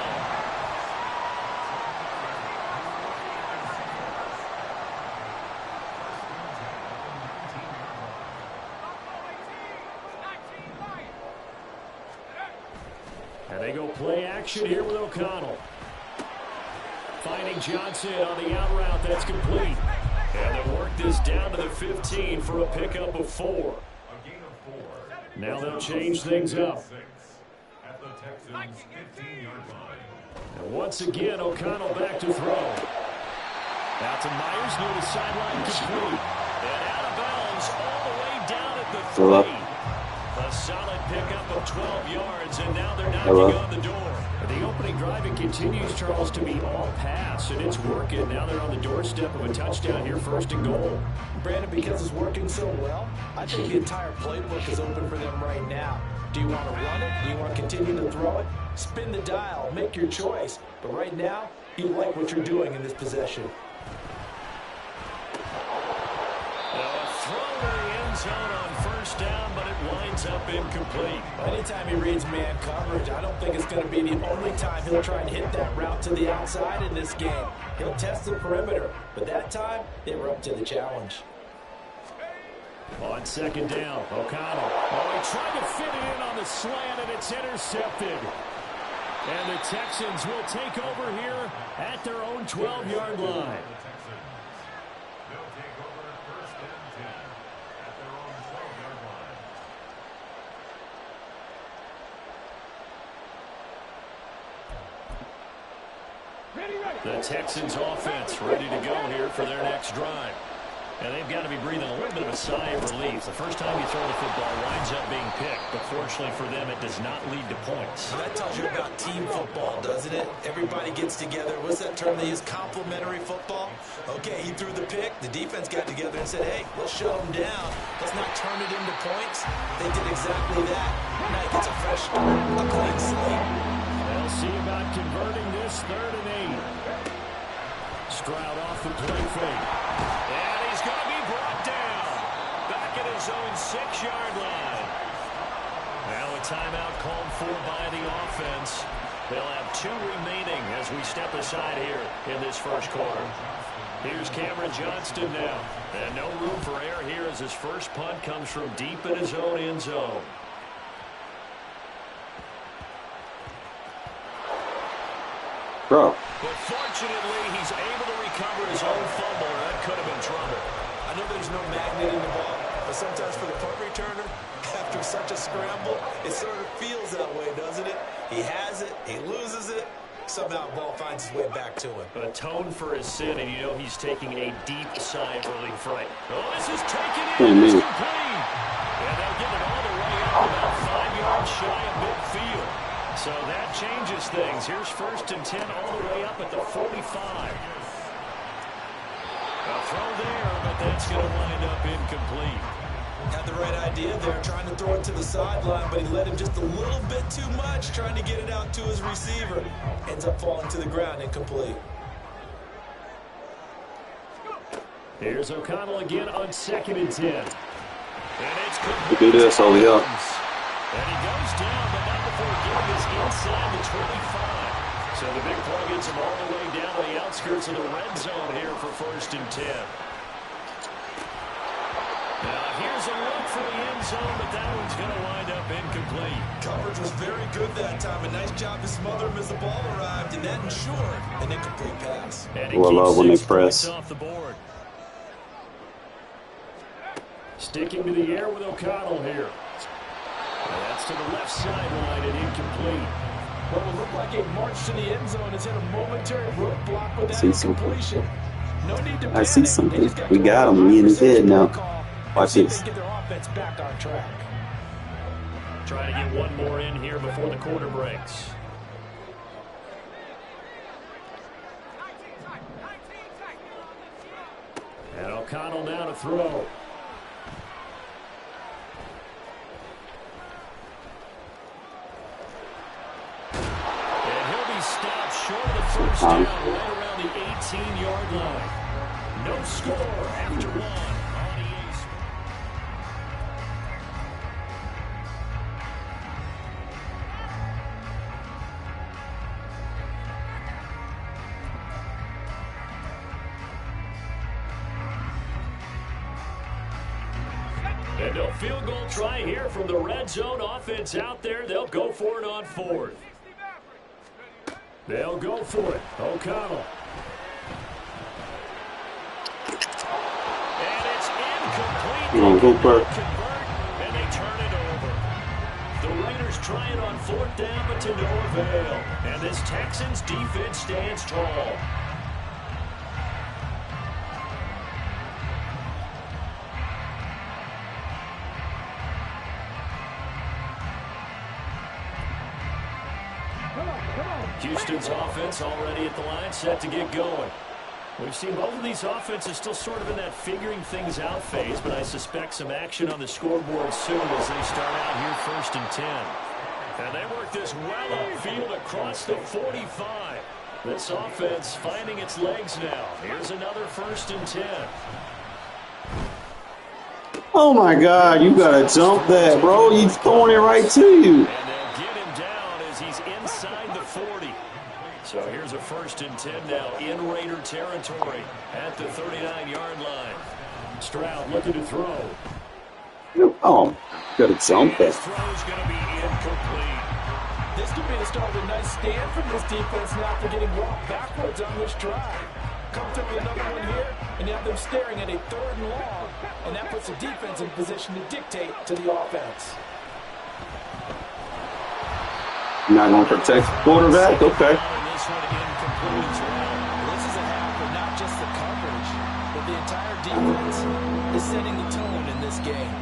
And they go play action here with O'Connell. Finding Johnson on the out route. That's complete. And they'll work this down to the 15 for a pickup of 4. Now they'll change things up. And once again, O'Connell back to throw. Out to Myers near the sideline, complete. And out of bounds all the way down at the 3. A solid pickup of 12 yards, and now they're knocking on the door. The opening drive, it continues, Charles, to be all pass, and it's working. Now they're on the doorstep of a touchdown here, 1st and goal. Brandon, because it's working so well, I think the entire playbook is open for them right now. Do you want to run it? Do you want to continue to throw it? Spin the dial. Make your choice. But right now, you like what you're doing in this possession. Throw to the end zone on 1st down, but it winds up incomplete. Anytime he reads man coverage, I don't think it's going to be the only time he'll try and hit that route to the outside in this game. He'll test the perimeter, but that time, they were up to the challenge. On 2nd down, O'Connell. Oh, he tried to fit it in on the slant, and it's intercepted. And the Texans will take over here at their own 12-yard line. The Texans offense ready to go here for their next drive. And they've got to be breathing a little bit of a sigh of relief. The first time you throw the football winds up being picked, but fortunately for them, it does not lead to points. Well, that tells you about team football, doesn't it? Everybody gets together. What's that term they use? Complementary football? Okay, he threw the pick. The defense got together and said, hey, let's shut them down. Let's not turn it into points. They did exactly that. Now he gets a fresh start, a clean slate. They'll see about converting this 3rd and 8. Stroud off the play fake. And he's going to be brought down. Back at his own 6-yard line. Now a timeout called for by the offense. They'll have 2 remaining as we step aside here in this 1st quarter. Here's Cameron Johnston now. And no room for error here as his first punt comes from deep in his own end zone. Bro. But fortunately, he's able to recover his own fumble, or that could have been trouble. I know there's no magnet in the ball, but sometimes for the punt returner, after such a scramble, it sort of feels that way, doesn't it? He has it, he loses it, somehow the ball finds its way back to him. Atone for his sin, and you know he's taking a deep sigh of relief, right? Oh, this is taken in, it's complete. And they'll get it all the way up about 5 yards shy of midfield. So that changes things. Here's 1st and 10 all the way up at the 45. A throw there, but that's going to wind up incomplete. Had the right idea there, trying to throw it to the sideline, but he let him just a little bit too much, trying to get it out to his receiver. Ends up falling to the ground, incomplete. Here's O'Connell again on 2nd and 10. And it's We do this over here. And he goes down, but not before getting us inside the 25. So the big play gets him all the way down to the outskirts of the red zone here for 1st and 10. Now here's a look for the end zone, but that one's going to wind up incomplete. Coverage was very good that time. A nice job to smother him as the ball arrived, and that ensured an incomplete pass. And he Oh, I love when they keeps 6 press. points off the board. Sticking to the air with O'Connell here. And that's to the left sideline and incomplete. Well, it looked like a march to the end zone has hit a momentary roadblock with that See something. incompletion. No need to I see panic. something. They just got We got him. We in his head now. Watch See if this. they get their offense back on track. Trying to get one more in here before the quarter breaks. And O'Connell now to throw. And he'll be stopped short of the first down right around the 18-yard line. No score after one on EA Sports. And no field goal try here from the red zone offense out there. They'll go for it on 4th. They'll go for it. O'Connell. And it's incomplete. Come on, go Burke. And they turn it over. The Raiders try it on 4th down, but to no avail. And this Texans defense stands tall. Houston's offense already at the line, set to get going. We've seen both of these offenses still sort of in that figuring things out phase, but I suspect some action on the scoreboard soon as they start out here 1st and 10. And they work this well upfield across the 45. This offense finding its legs now. Here's another 1st and 10. Oh my God, you gotta jump that, bro. He's throwing it right to you. And they'll get him down as he's inside the 40. So here's a 1st and 10 now in Raider territory at the 39-yard line. Stroud looking to throw. Oh, gotta jump His that. throw's going to be incomplete. This could be the start of a nice stand from this defense now after getting walked backwards on this drive. Come through with another one here, and you have them staring at a 3rd and long, and that puts the defense in position to dictate to the offense. Not gonna protect the quarterback? Okay. And this one incomplete as well. This is a half of not just the coverage, but the entire defense is setting the tone in this game.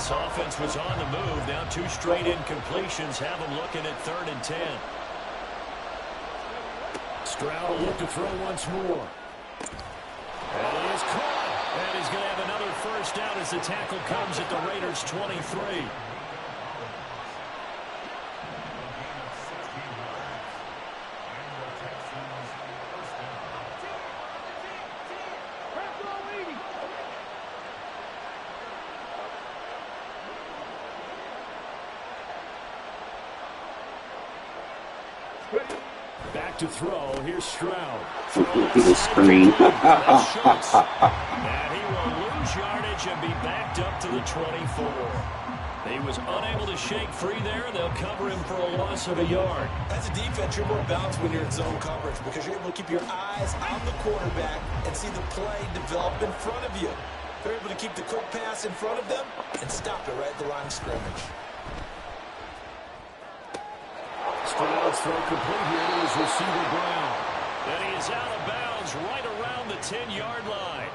This offense was on the move. Now 2 straight incompletions have them looking at 3rd and 10. Stroud will look to throw once more. And he is caught. And he's going to have another 1st down as the tackle comes at the Raiders' 23. Back to throw. Here's Stroud. The screen. And he will lose yardage and be backed up to the 24. He was unable to shake free there. They'll cover him for a loss of a yard. As a defense, you're more balanced when you're in zone coverage because you're able to keep your eyes on the quarterback and see the play develop in front of you. They're able to keep the quick pass in front of them and stop it right at the line of scrimmage. Stroud's throw complete here to his receiver Brown. And he is out of bounds right around the 10-yard line.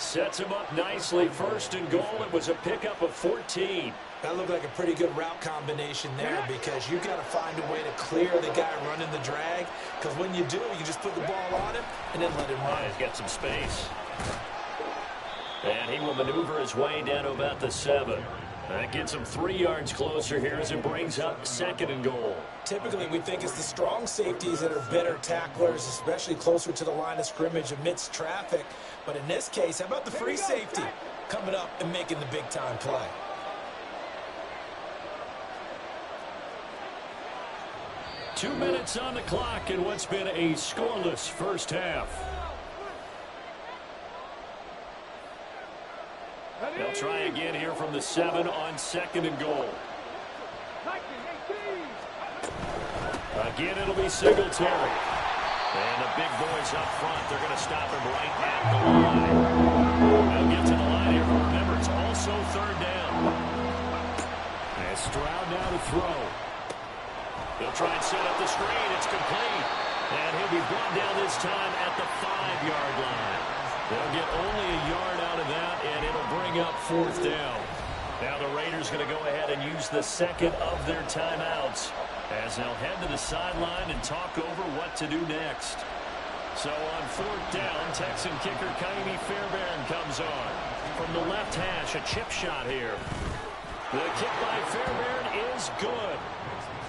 Sets him up nicely. First and goal. It was a pickup of 14. That looked like a pretty good route combination there because you've got to find a way to clear the guy running the drag. Because when you do, you just put the ball on him and then let him run. He's got some space. And he will maneuver his way down to about the 7. That gets him 3 yards closer here as it brings up second and goal. Typically, we think it's the strong safeties that are better tacklers, especially closer to the line of scrimmage amidst traffic. But in this case, how about the free safety coming up and making the big-time play? Two minutes on the clock in what's been a scoreless first half. They'll try again here from the 7 on second and goal. Again, it'll be Singletary. And the big boys up front, they're going to stop him right at the line. They'll get to the line here, but remember, it's also third down. And Stroud now to throw. They'll try and set up the screen. It's complete. And he'll be brought down this time at the 5-yard line. They'll get only a yard out of that, and it'll bring up fourth down. Now the Raiders going to go ahead and use the second of their timeouts as they'll head to the sideline and talk over what to do next. So on fourth down, Texan kicker Kaimi Fairbairn comes on. From the left hash, a chip shot here. The kick by Fairbairn is good.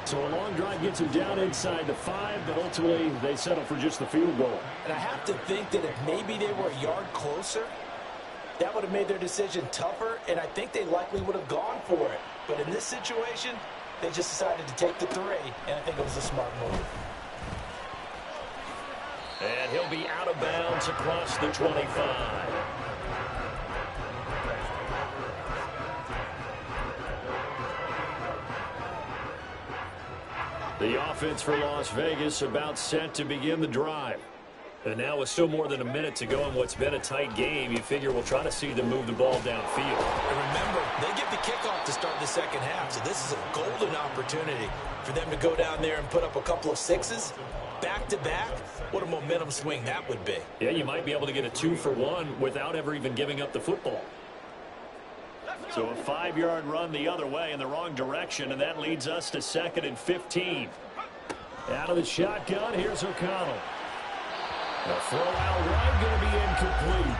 So a long drive gets him down inside the 5, but ultimately they settle for just the field goal. And I have to think that if maybe they were a yard closer, that would have made their decision tougher, and I think they likely would have gone for it. But in this situation, they just decided to take the 3, and I think it was a smart move. And he'll be out of bounds across the 25. The offense for Las Vegas about set to begin the drive. And now with still more than a minute to go in what's been a tight game, you figure we'll try to see them move the ball downfield. And remember, they get the kickoff to start the second half, so this is a golden opportunity for them to go down there and put up a couple of 6s back-to-back. What a momentum swing that would be. Yeah, you might be able to get a 2-for-1 without ever even giving up the football. So a 5-yard run the other way in the wrong direction, and that leads us to 2nd and 15. Out of the shotgun, here's O'Connell. The throw out right, going to be incomplete.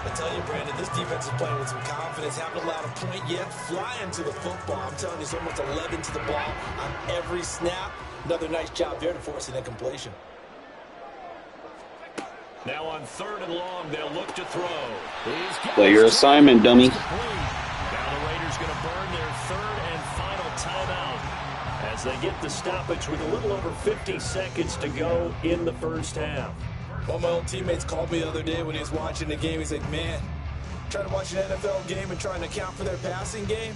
I tell you, Brandon, this defense is playing with some confidence. Haven't allowed a point yet. Flying to the football. I'm telling you, it's almost 11 to the ball on every snap. Another nice job there to force an incompletion. Now on 3rd and long, they'll look to throw. Play your assignment, dummy. Now the Raiders going to burn their 3rd and final timeout as they get the stoppage with a little over 50 seconds to go in the first half. One of my old teammates called me the other day when he was watching the game. He's like, man, trying to watch an NFL game and trying to account for their passing game,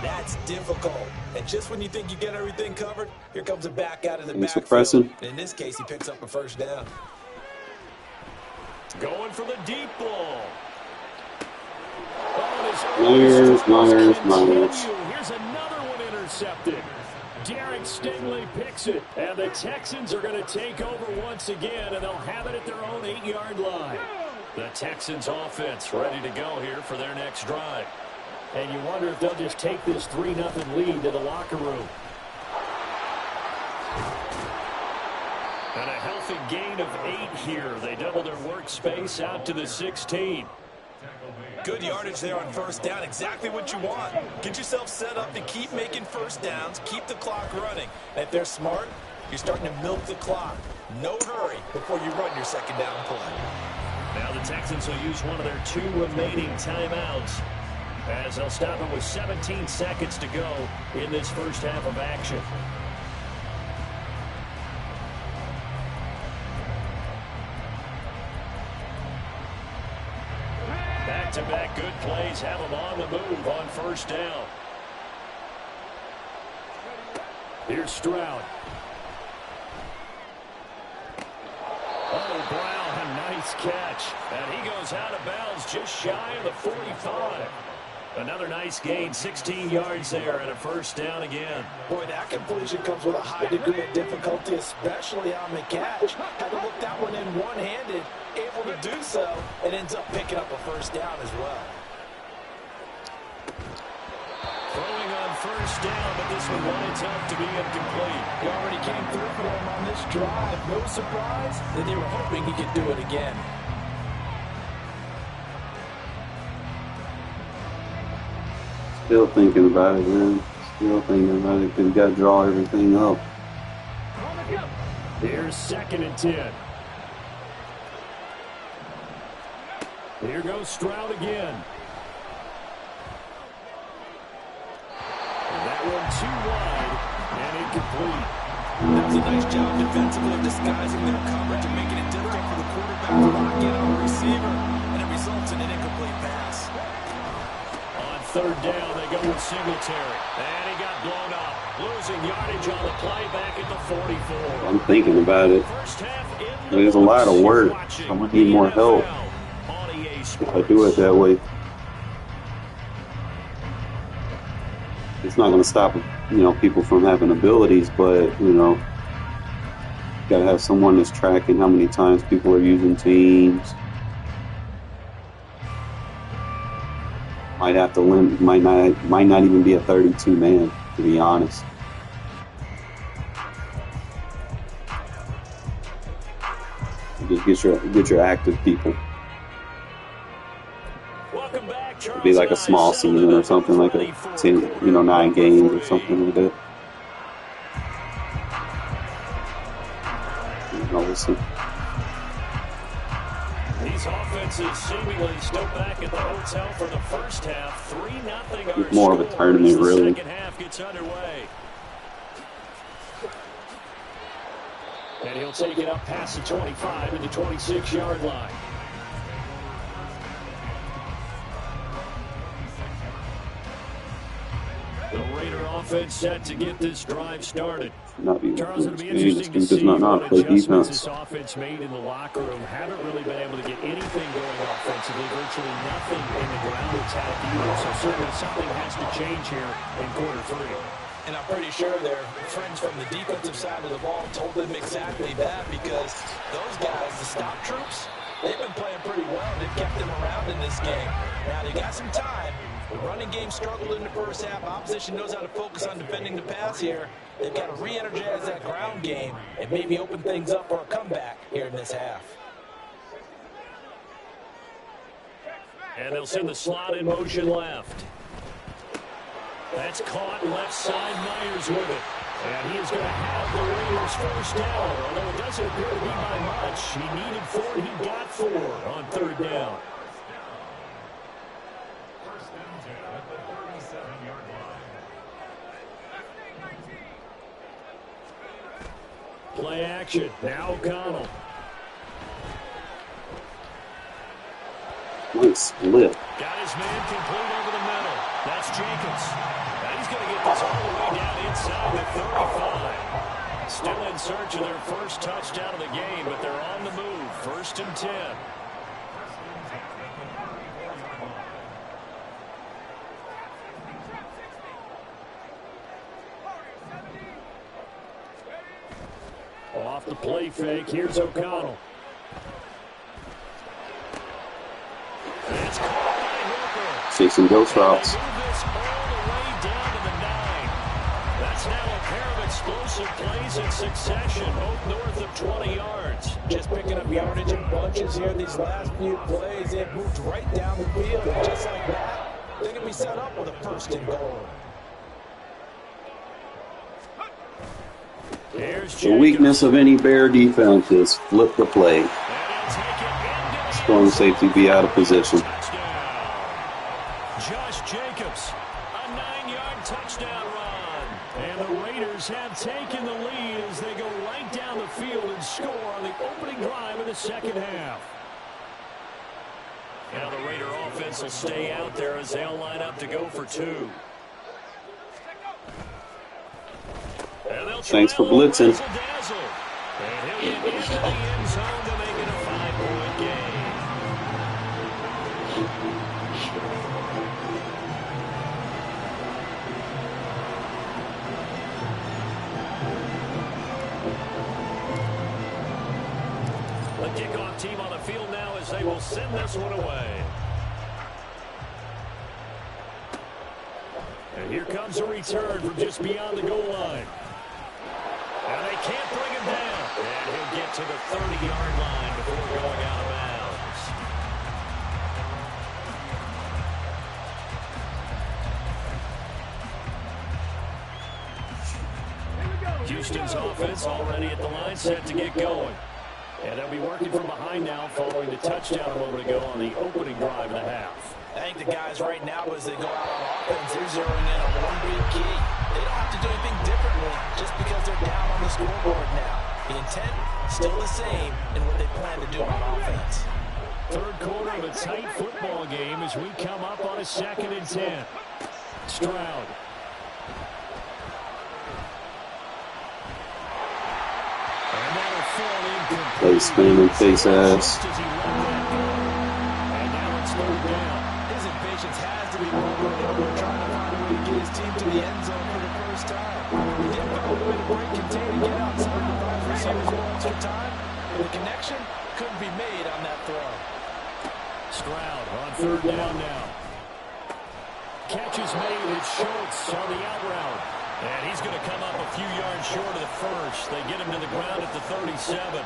that's difficult. And just when you think you get everything covered, here comes a back out of the backfield. In this case, he picks up a first down. Going for the deep ball. Myers. Here's another one intercepted. Derek Stingley picks it, and the Texans are going to take over once again, and they'll have it at their own 8-yard line. The Texans offense ready to go here for their next drive. And you wonder if they'll just take this 3-0 lead to the locker room. And a healthy gain of 8 here. They double their workspace out to the 16. Good yardage there on first down. Exactly what you want. Get yourself set up to keep making first downs, keep the clock running. And if they're smart, you're starting to milk the clock. No hurry before you run your second down play. Now the Texans will use one of their 2 remaining timeouts as they'll stop it with 17 seconds to go in this first half of action. Back-to-back good plays have them on the move on first down. Here's Stroud. Oh, Brown, a nice catch. And he goes out of bounds just shy of the 45. Another nice gain, 16 yards there, and a first down again. Boy, that completion comes with a high degree of difficulty, especially on the catch. Had to look that one in one-handed, able to do so, and ends up picking up a first down as well. Throwing on first down, but this one winds up to be incomplete. He already came through for them on this drive. No surprise that they were hoping he could do it again. Still thinking about it, man. Still thinking about it because you got to draw everything up. Here's 2nd and 10. Here goes Stroud again. And that one too wide and incomplete. That was a nice job defensively of disguising their coverage and making it difficult for the quarterback to lock in on the receiver, and it results in an incomplete pass. On 3rd down, they go with Singletary. And he got blown up. Losing yardage on the play back at the 44. I'm thinking about it. First half in the There's a lot of work. books. I'm going to need more help On EA if I do it that way. It's not going to stop, people from having abilities, but, you got to have someone that's tracking how many times people are using teams. Might have to limit, might not even be a 32 man, to be honest. Just get your active people. Welcome back, Charles. Be like a small season or something, like a 10, 9 games or something like that. We'll see. These offenses seemingly still back at the hotel for the first half. 3-0. It's more of a tournament, really. The second half gets underway. And he'll take it up past the 25 to the 26-yard line. The Raider offense set to get this drive started. Charles, it'll be interesting to see what adjustments this offense made in the locker room. Haven't really been able to get anything going offensively, virtually nothing in the ground attack either. So certainly something has to change here in quarter 3. And I'm pretty sure their friends from the defensive side of the ball told them exactly that, because those guys, the stop troops, they've been playing pretty well. They've kept them around in this game. Now, they got some time. The running game struggled in the first half. Opposition knows how to focus on defending the pass here. They've got to re-energize that ground game and maybe open things up for a comeback here in this half. And they'll send the slot in motion left. That's caught left side. Myers with it. And he is going to have the Raiders first down, although it doesn't appear to be by much. He needed 4, he got 4 on 3rd down. Play action. Now O'Connell. Nice split. Got his man complete over the middle. That's Jacobs. And he's going to get this all the way down inside the 35. Still in search of their first touchdown of the game, but they're on the move. 1st and 10. Off the play fake, here's O'Connell. That's caught by Hooker. See some ghost routes. Move this all the way down to the 9. That's now a pair of explosive plays in succession, both north of 20 yards. Just picking up yardage in bunches here these last few plays. They've moved right down the field, and just like that, they're going to be set up with a 1st and goal. The weakness of any Bear defense is flip the play. Strong safety be out of position. Josh Jacobs, a 9-yard touchdown run. And the Raiders have taken the lead as they go right down the field and score on the opening drive of the second half. Now the Raider offense will stay out there as they'll line up to go for 2. Thanks for blitzing. And he'll get into the end zone to make it a 5-point game. Kickoff team on the field now as they will send this one away. And here comes a return from just beyond the goal line. And they can't bring him down. And he'll get to the 30-yard line before going out of bounds. Houston's offense already at the line, set to get going. And they'll be working from behind now following the touchdown a moment ago on the opening drive of the half. I think the guys right now, as they go out on offense, they're zeroing in on one big key. They don't have to do anything differently just because they're down on the scoreboard now. The intent, still the same in what they plan to do on offense. Third quarter of a tight football game as we come up on a 2nd and 10. Stroud. And that'll fall incomplete. Play spin and face ass. And now it's 3rd down. His impatience has to be broken. We're trying to find a way to get his team to the end zone for the first time. He did find a way to break, contain, and get outside the 5 receivers one extra time. And the connection couldn't be made on that throw. Stroud on 3rd down now. Catch is made. It's Schultz on the out route. And he's going to come up a few yards short of the first. They get him to the ground at the 37.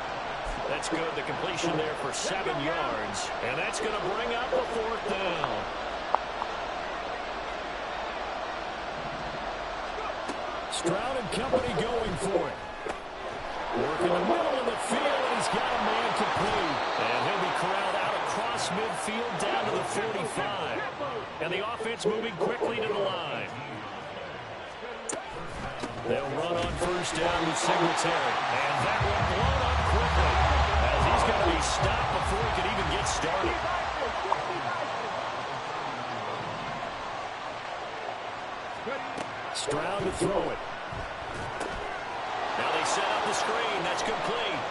That's good. The completion there for 7 yards. And that's going to bring up a 4th down. Stroud and company going for it. Work in the middle of the field, and he's got a man complete. And he'll be corralled out across midfield down to the 45. And the offense moving quickly to the line. They'll run on 1st down with Singletary. And that one blown up quickly, as he's going to be stopped before he can even get started. Stroud to throw it. Now they set up the screen. That's complete.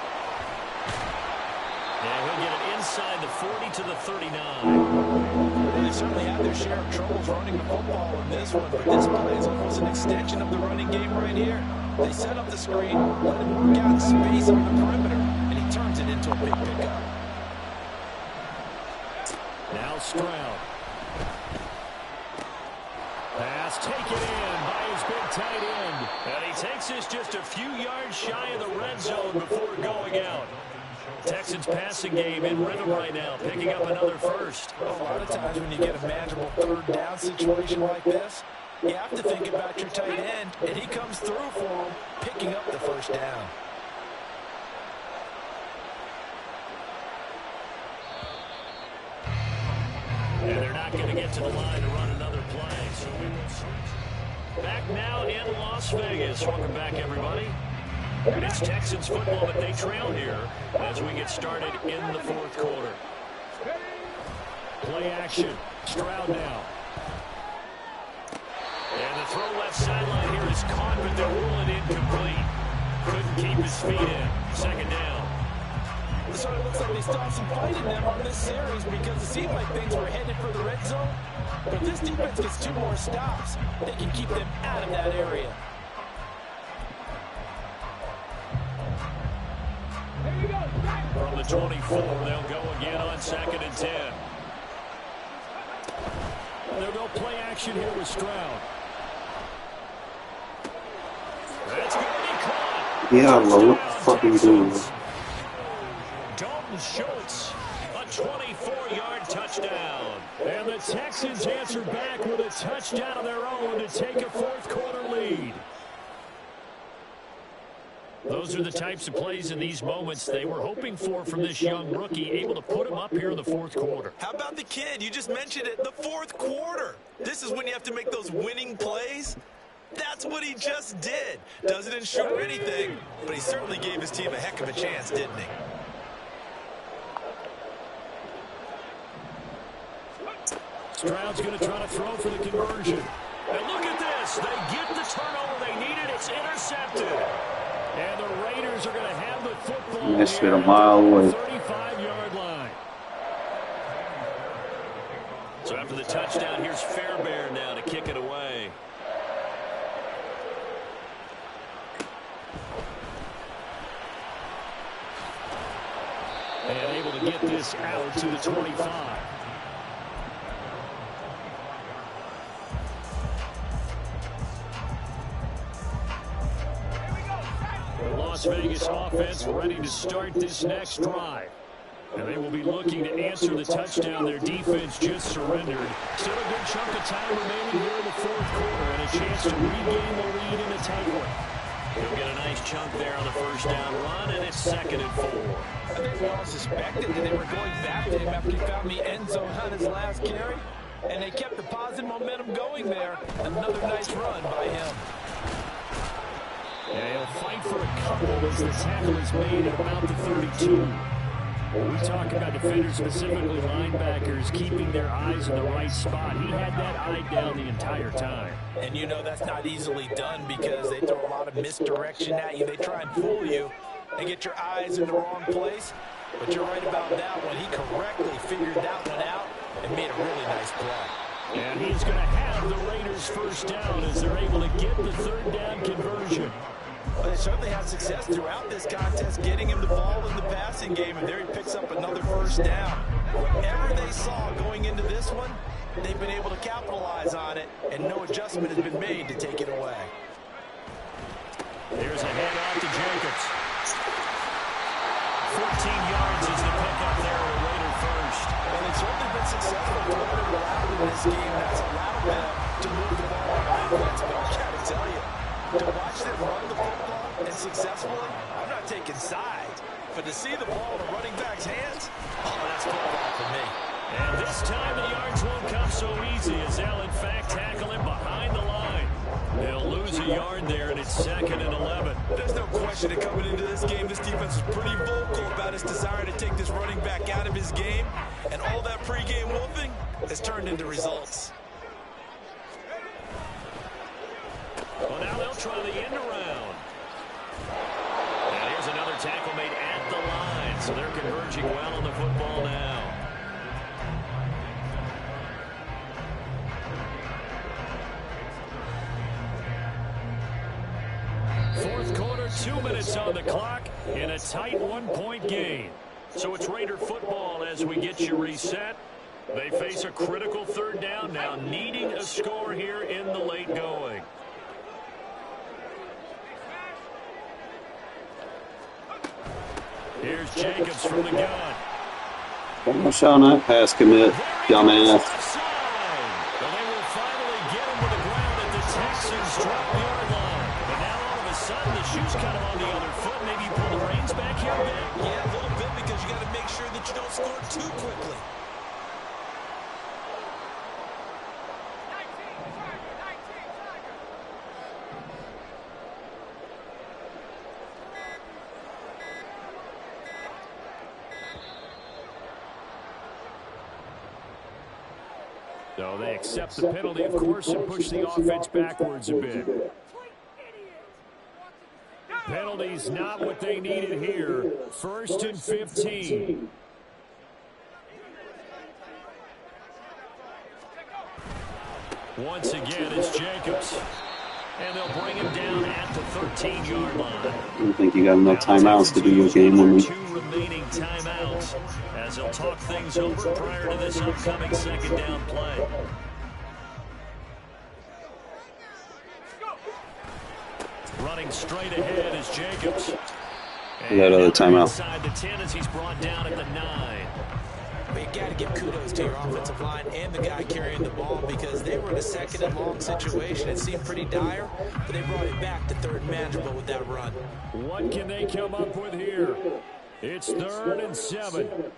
And he'll get it inside the 40 to the 39. They certainly had their share of troubles running the football in this one, but this play is almost an extension of the running game right here. They set up the screen, let him work out space on the perimeter, and he turns it into a big pickup. Now Stroud. Pass taken in by his big tight end. And he takes this just a few yards shy of the red zone before going out. Texans passing game in rhythm right now, picking up another first. A lot of times when you get a manageable 3rd down situation like this, you have to think about your tight end, and he comes through for him, picking up the 1st down. And they're not going to get to the line to run another play. So we will switch. Back now in Las Vegas. Welcome back, everybody. And it's Texans football, but they trail here as we get started in the 4th quarter. Play action. Stroud now. And the throw left sideline here is caught, but they'll rule it incomplete. Couldn't keep his feet in. 2nd down. So it looks like they still have some fight in them on this series because it seemed like things were headed for the red zone. But if this defense gets 2 more stops, they can keep them out of that area. From the 24, they'll go again on 2nd and 10. They'll go play action here with Stroud. That's going to be caught. Yeah, bro, what the fuck are you doing? Dalton Schultz, a 24-yard touchdown. And the Texans answer back with a touchdown of their own to take a 4th quarter lead. Those are the types of plays in these moments they were hoping for from this young rookie, able to put him up here in the 4th quarter. How about the kid? You just mentioned it, the 4th quarter. This is when you have to make those winning plays. That's what he just did. Doesn't ensure anything, but he certainly gave his team a heck of a chance, didn't he? Stroud's going to try to throw for the conversion. And look at this. They get the turnover they needed. It's intercepted. And the Raiders are going to have the football. That shit a mile away. 35-yard line. So after the touchdown, here's Fairbairn now to kick it away. get this out to the 25. The Las Vegas offense ready to start this next drive. And they will be looking to answer the touchdown their defense just surrendered. Still a good chunk of time remaining here in the fourth quarter and a chance to regain the lead in a tight one. He'll get a nice chunk there on the first down run, and it's 2nd and 4. I think we all suspected that they were going back to him after he found the end zone on his last carry. And they kept the positive momentum going there. Another nice run by him. Yeah, he'll fight for a couple as the tackle is made at about the 32. We talk about defenders, specifically linebackers, keeping their eyes in the right spot. He had that eye down the entire time. And you know that's not easily done because they throw a lot of misdirection at you. They try and fool you and get your eyes in the wrong place. But you're right about that one. He correctly figured that one out and made a really nice play. And he's going to have the Raiders first down as they're able to get the third down conversion. Well, they certainly had success throughout this contest, getting him the ball in the passing game, and there he picks up another first down. Whatever they saw going into this one, they've been able to capitalize on it, and no adjustment has been made to take it away. Here's a handoff to Jacobs. 14 yards is the pickup there at a Raider first. And they've certainly been successful running around in this game. That's allowed them to move the ball on offense, but I got to tell you, to watch them run the football and successfully, I'm not taking sides, but to see the ball in a running back's hands, oh, that's football for me. And this time the yards won't come so easy as they'll in fact tackle him behind the line. They'll lose a yard there, and it's 2nd and 11. There's no question that coming into this game, this defense is pretty vocal about its desire to take this running back out of his game, and all that pregame wolfing has turned into results. Well, now they'll try the end around. And here's another tackle made at the line, so they're converging well on the football now. Fourth quarter, 2 minutes on the clock in a tight one-point game. So it's Raider football as we get you reset. They face a critical third down now, needing a score here in the late going. Here's Jacobs from the gun. Don't show that pass commit, dumbass. Well, they will finally get him to the ground at the Texans' 12-yard line. But now all of a sudden the shoe's kind of on the other foot. Maybe you pull the reins back here a bit? Yeah, a little bit because you got to make sure that you don't score too quickly. So they accept the penalty, of course, and push the offense backwards a bit. Penalties not what they needed here. 1st and 15. Once again, it's Jacobs. And they'll bring him down at the 13-yard line. I don't think you got enough timeouts to do your game winning. 2 remaining timeouts as they'll talk things over prior to this upcoming second down play. Running straight ahead is Jacobs. And that other timeout. Inside the 10 as he's brought down at the 9. But you got to give kudos to your offensive line and the guy carrying the ball because they were in a 2nd and long situation. It seemed pretty dire, but they brought it back to 3rd and manageable with that run. What can they come up with here? It's 3rd and 7.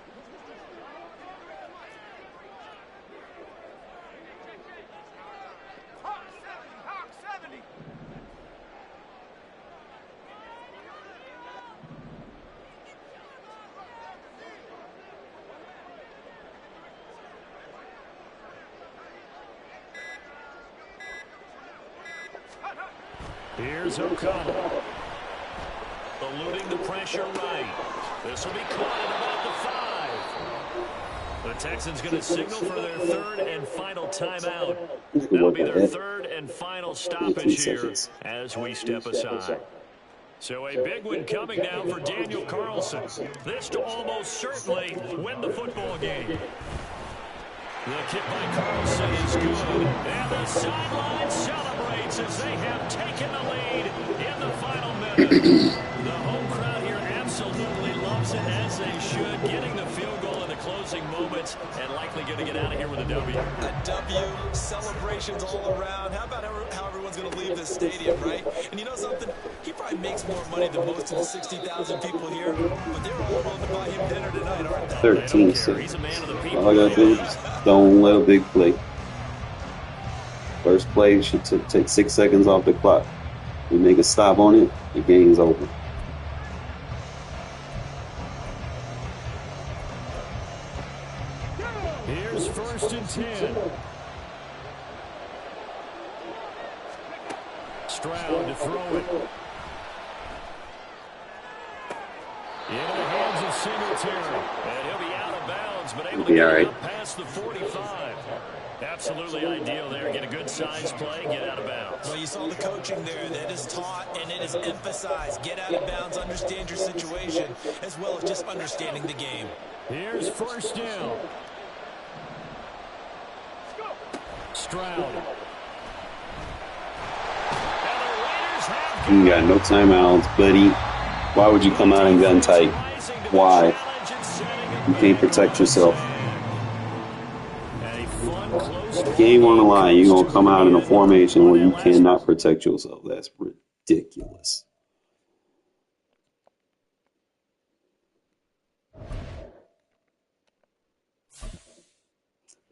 Here's O'Connell. Eluding the pressure right. This will be caught at about the 5. The Texans going to signal for their 3rd and final timeout. That'll be their 3rd and final stoppage here as we step aside. So a big one coming now for Daniel Carlson. This to almost certainly win the football game. The kick by Carlson is good. And the sideline celebrates as they have taken the lead in the final minute. The home crowd here absolutely loves it, as they should, getting the field goal in the closing moments and likely going to get out of here with a W. A W, celebrations all around. How about how everyone's going to leave this stadium, right? And you know something? He probably makes more money than most of the 60,000 people here, but they're all willing to buy him dinner tonight, aren't they? 13 He's a man of the people. All I got to do is don't let a big play. First play should take 6 seconds off the clock. We make a stop on it, the game's over. Here's 1st and 10. Stroud to throw it. Into the hands of Singletary. And he'll be out of bounds, but able to get it up past the 45. Absolutely ideal there. Get a good size play, get out of bounds. Well, you saw the coaching there. That is taught and it is emphasized. Get out of bounds, understand your situation, as well as just understanding the game. Here's 1st down. Stroud. You got no timeouts, buddy. Why would you come out and gun tight? Why? You can't protect yourself. Game on the line, you're going to come out in a formation where you cannot protect yourself. That's ridiculous.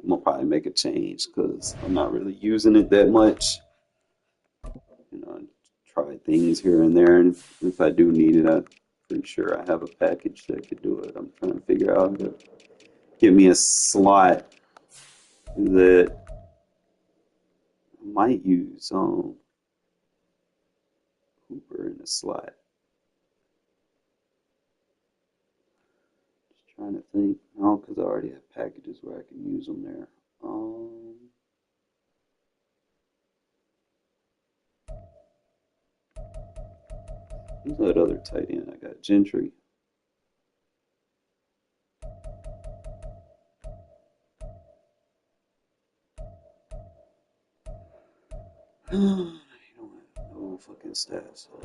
I'm going to probably make a change because I'm not really using it that much. You know, try things here and there, and if I do need it, I'm pretty sure I have a package that could do it. I'm trying to figure out how to give me a slot that I might use Hooper in the slot. Just trying to think. No, because I already have packages where I can use them there. Who's that other tight end? I got Gentry. You don't have no fucking stats. So.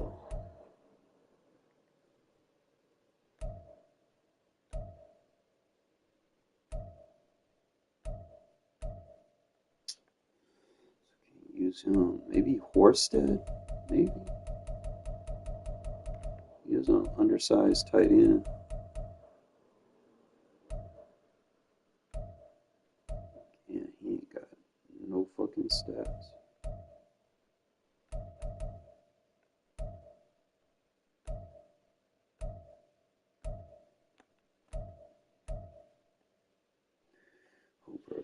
Can't use him. Maybe Horsted? Maybe. He is an undersized tight end. Yeah, he ain't got no fucking stats. Hooper a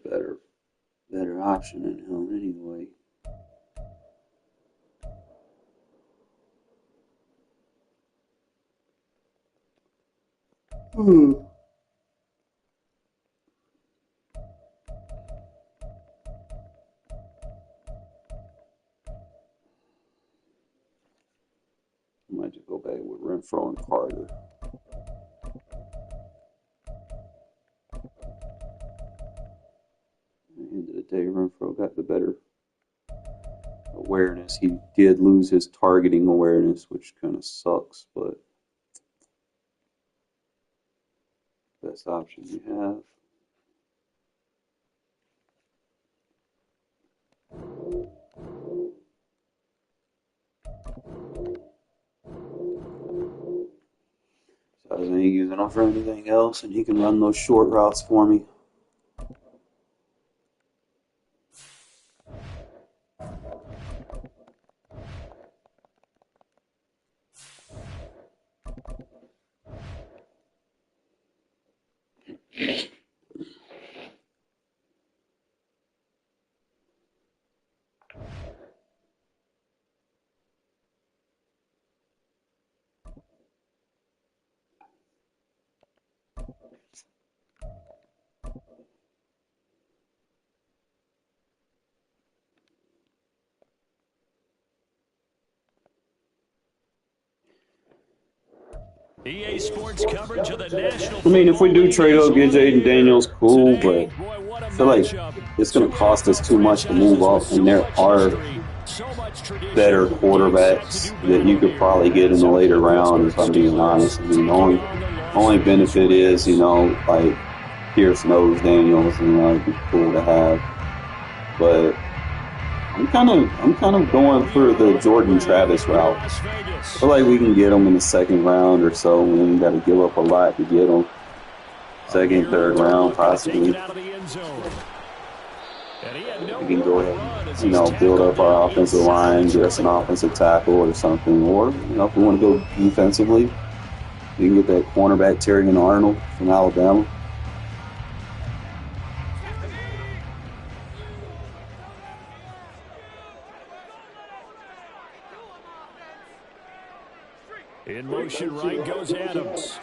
better option than him anyway. I might just go back with Renfro and Carter. At the end of the day, Renfro got the better awareness. He did lose his targeting awareness, which kind of sucks, but best option you have. So I wasn't using him for anything else, and he can run those short routes for me. EA Sports coverage of the National I mean, if we Football do League trade is up, get on Jaden here. Daniels, cool, Today, but boy, what a I feel like matchup. it's going Two to cost us NFL too much to move franchises with up, so and there much are history, so much better tradition, getting set to do quarterbacks that you battle could here. probably get in the So the later round, if Pittsburgh I'm being Steelers honest. I mean, the taking only, on the Las only Vegas benefit is, you Raiders. know, like Pierce knows Daniels, and it'd be cool to have. But I'm kind of going for the Jordan Travis route. Las I Vegas. feel like we can get him in the second round or so. We ain't got to give up a lot to get him. Second, third round, Take it possibly. out of the end zone. And he had no We can go room to ahead run as and, he's build tackled up our down offensive inside line, the get us an 20. offensive tackle or something. Or, if we want to go defensively, we can get that cornerback Terry Arnold from Alabama. In motion right goes Adams.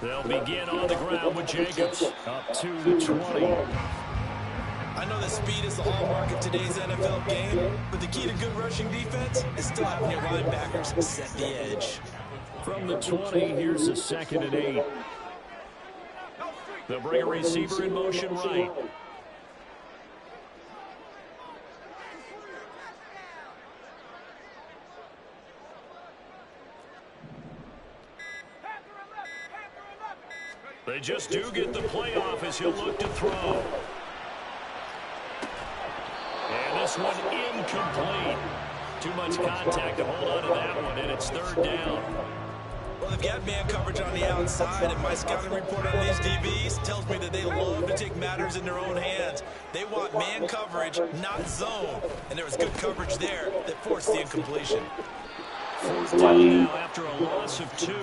They'll begin on the ground with Jacobs up to the 20. I know that speed is the hallmark of today's NFL game, but the key to good rushing defense is still having your linebackers set the edge. From the 20, here's a 2nd and 8. They'll bring a receiver in motion right. They just do get the play off as he'll look to throw. And this one incomplete. Too much contact to hold on to that one, and it's 3rd down. Well, they've got man coverage on the outside, and my scouting report on these DBs tells me that they love to take matters in their own hands. They want man coverage, not zone. And there was good coverage there that forced the incompletion. 4th down now after a loss of 2.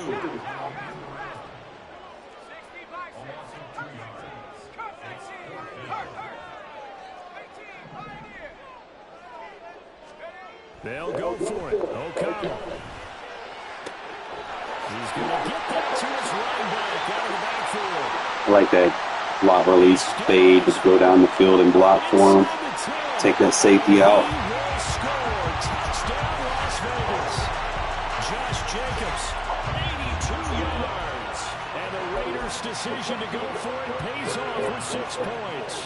They'll go for it. O'Connell. He's going to get that to his running back out of the backfield. I like that block release fade, just go down the field and block for him. Take that safety out. He will score. Touchdown, Las Vegas. Josh Jacobs, 82 yards. And the Raiders' decision to go for it pays off with 6 points.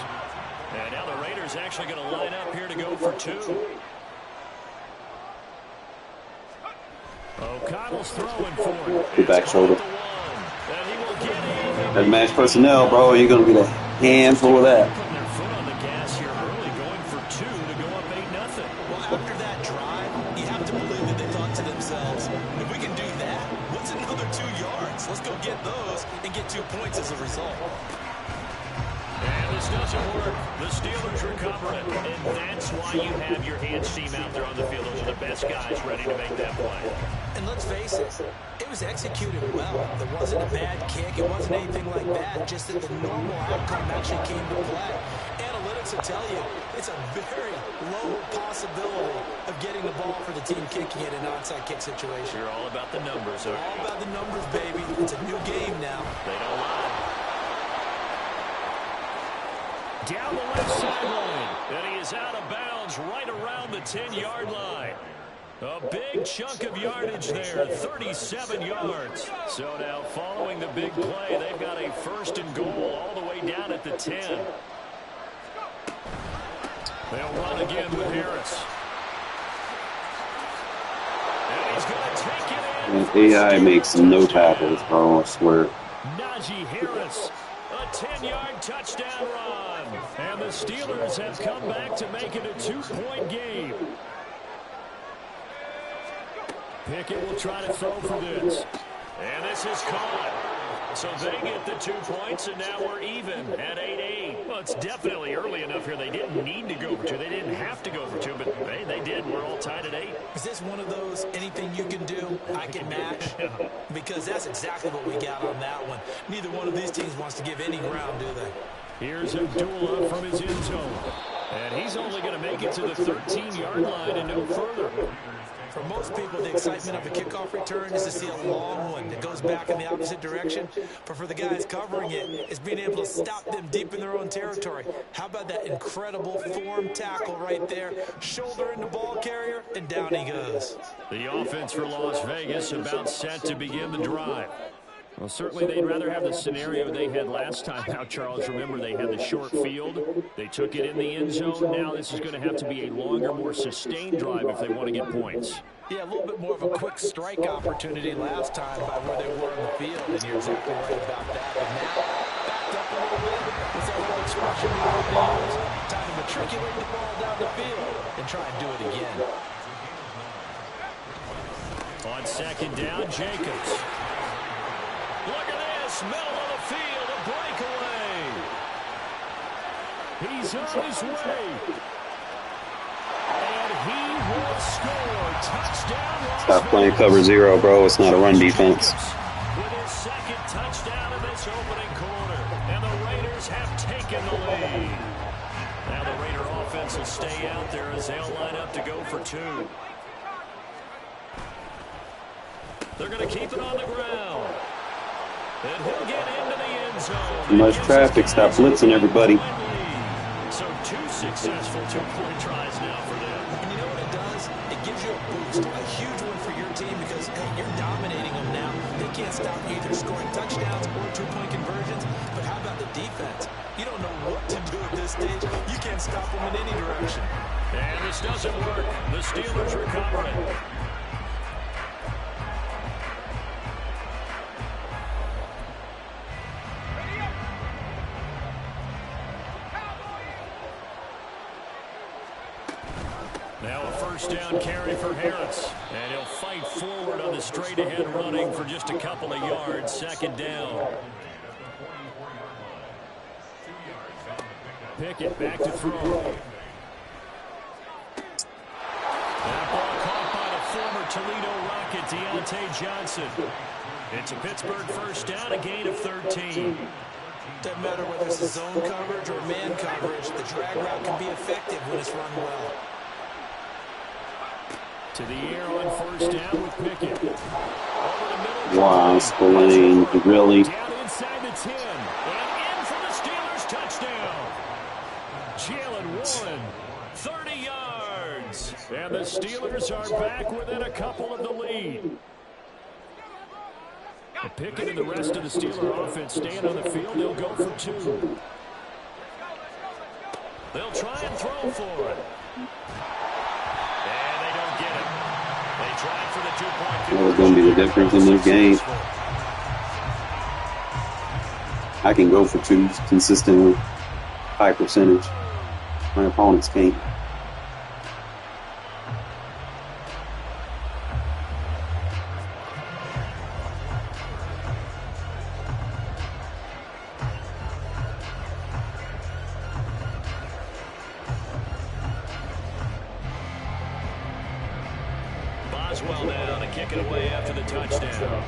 And now the Raiders actually going to line up here to go for 2. O'Connell's throwing for it. The back shoulder. And he will get in. That match personnel, bro, you're going to get a handful of that. Putting their foot on the gas here early, going for 2 to go up 8-0. Well, after that drive, you have to believe that they thought to themselves, if we can do that, what's another 2 yards? Let's go get those and get 2 points as a result. And this doesn't work. The Steelers recover it. And that's why you have your hands team out there on the field. Those are the best guys ready to make that play. And let's face it, it was executed well. There wasn't a bad kick. It wasn't anything like that. Just that the normal outcome actually came to play. Analytics will tell you it's a very low possibility of getting the ball for the team kicking it in an onside kick situation. You're all about the numbers, okay? All about the numbers, baby. It's a new game now. They don't lie. Down the left sideline. And he is out of bounds right around the 10-yard line. A big chunk of yardage there, 37 yards. So now following the big play, they've got a 1st and goal all the way down at the 10. They'll run again with Harris. And he's going to take it in. And AI makes no tackles, bro, I swear. Najee Harris, a 10-yard touchdown run. And the Steelers have come back to make it a 2-point game. Pickett will try to throw for this. And this is caught. So they get the 2 points, and now we're even at 8-8. Well, it's definitely early enough here. They didn't need to go for 2. They didn't have to go for 2, but hey, they did. We're all tied at 8. Is this one of those anything you can do, I can match? Because that's exactly what we got on that one. Neither one of these teams wants to give any ground, do they? Here's Abdullah from his end zone. And he's only going to make it to the 13-yard line and no further. For most people, the excitement of a kickoff return is to see a long one that goes back in the opposite direction. But for the guys covering it, it's being able to stop them deep in their own territory. How about that incredible form tackle right there? Shoulder in the ball carrier, and down he goes. The offense for Las Vegas about set to begin the drive. Well, certainly they'd rather have the scenario they had last time out, Charles. Remember, they had the short field. They took it in the end zone. Now this is going to have to be a longer, more sustained drive if they want to get points. Yeah, a little bit more of a quick strike opportunity last time by where they were on the field, and you're exactly right about that. But now, backed up a little bit with that whole expression we love to use. Time to matriculate the ball down the field and try and do it again. On second down, Jacobs. Look at this, middle of the field, a breakaway. He's on his way. And he will score. Touchdown. Stop playing cover zero, bro. It's not a run defense. With his second touchdown in this opening quarter. And the Raiders have taken the lead. Now the Raider offense will stay out there as they'll line up to go for two. They're going to keep it on the ground. And he'll get into the end zone. Too much traffic. Stop blitzing everybody. So two successful two-point tries now for them. And you know what it does? It gives you a boost, a huge one for your team because, hey, you're dominating them now. They can't stop you either scoring touchdowns or two-point conversions. But how about the defense? You don't know what to do at this stage. You can't stop them in any direction. And this doesn't work. The Steelers recovering. Now a first down carry for Harris. And he'll fight forward on the straight-ahead running for just a couple of yards. Second down. Pickett back to throw. That ball caught by the former Toledo Rocket, Deontay Johnson. It's a Pittsburgh first down, a gain of 13. Doesn't matter whether it's a zone coverage or man coverage, the drag route can be effective when it's run well. To the air on first down with Pickett. Over the middle. Wow, Spillane, really? Down inside the 10. And in for the Steelers touchdown. Jalen Warren, 30 yards. And the Steelers are back within a couple of the lead. Pickett and the rest of the Steeler offense staying on the field. They'll go for two. They'll try and throw for it. And they don't get it. They tried for the 2-point conversion. That was going to be the difference in this game. I can go for twos consistently, high percentage. My opponents can't. Boswell now to kick it away after the touchdown.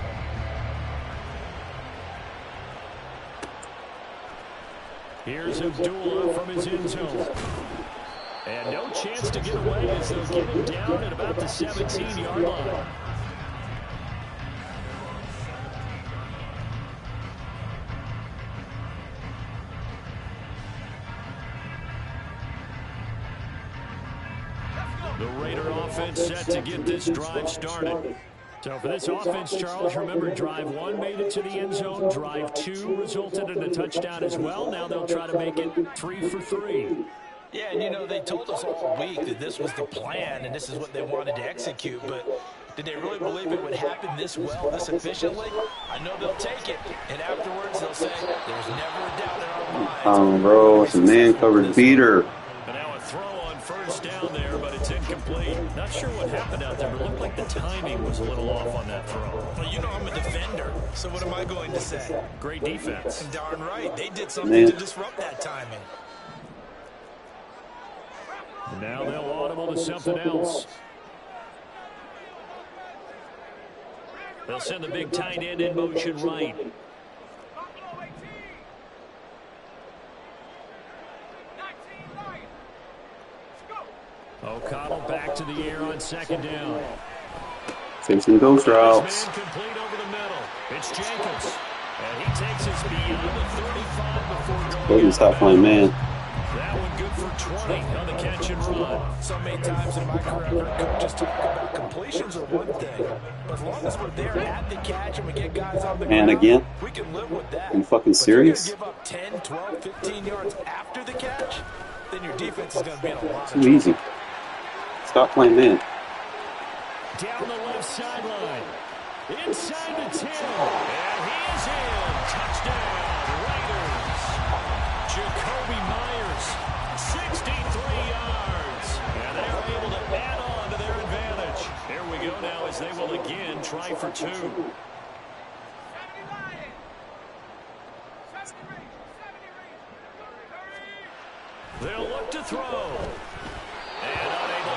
Here's Abdullah from his end zone. And no chance to get away as they'll get him down at about the 17-yard line. The Raider offense set to get this drive started. So for this offense, Charles, remember drive 1 made it to the end zone. Drive 2 resulted in a touchdown as well. Now they'll try to make it 3 for 3. Yeah, and you know, they told us all week that this was the plan and this is what they wanted to execute, but did they really believe it would happen this well, this efficiently? I know they'll take it, and afterwards they'll say, there's never a doubt in our minds. Bro, it's a man-covered beater. And now a throw on first down there, but it's incomplete. Not sure what happened out there, but it looked like the timing was a little off on that throw. Well, you know I'm a defender, so what am I going to say? Great defense. Darn right, they did something to disrupt that timing. And now they'll audible to something else. They'll send the big tight end in motion right. O'Connell back to the air on second down. Take some ghost routes. Man complete over the middle. It's Jacobs. And he takes us beyond the 35 before going Stop playing man. That one good for 20 on the catch and run. So many times in my career, I've heard coaches talk about completions are one thing, but as long as we're there at the catch and we get guys on the And ground, again? we can live with that. Are you fucking But you're serious? give up 10, 12, 15 yards after the catch, then your defense is going to be in a lot of Too trouble. easy. Stop playing man. Down the left sideline. Inside the 10. And he is in. Touchdown, Raiders. Jacoby Myers, 63 yards. And they're able to add on to their advantage. Here we go now as they will again try for two. They'll look to throw.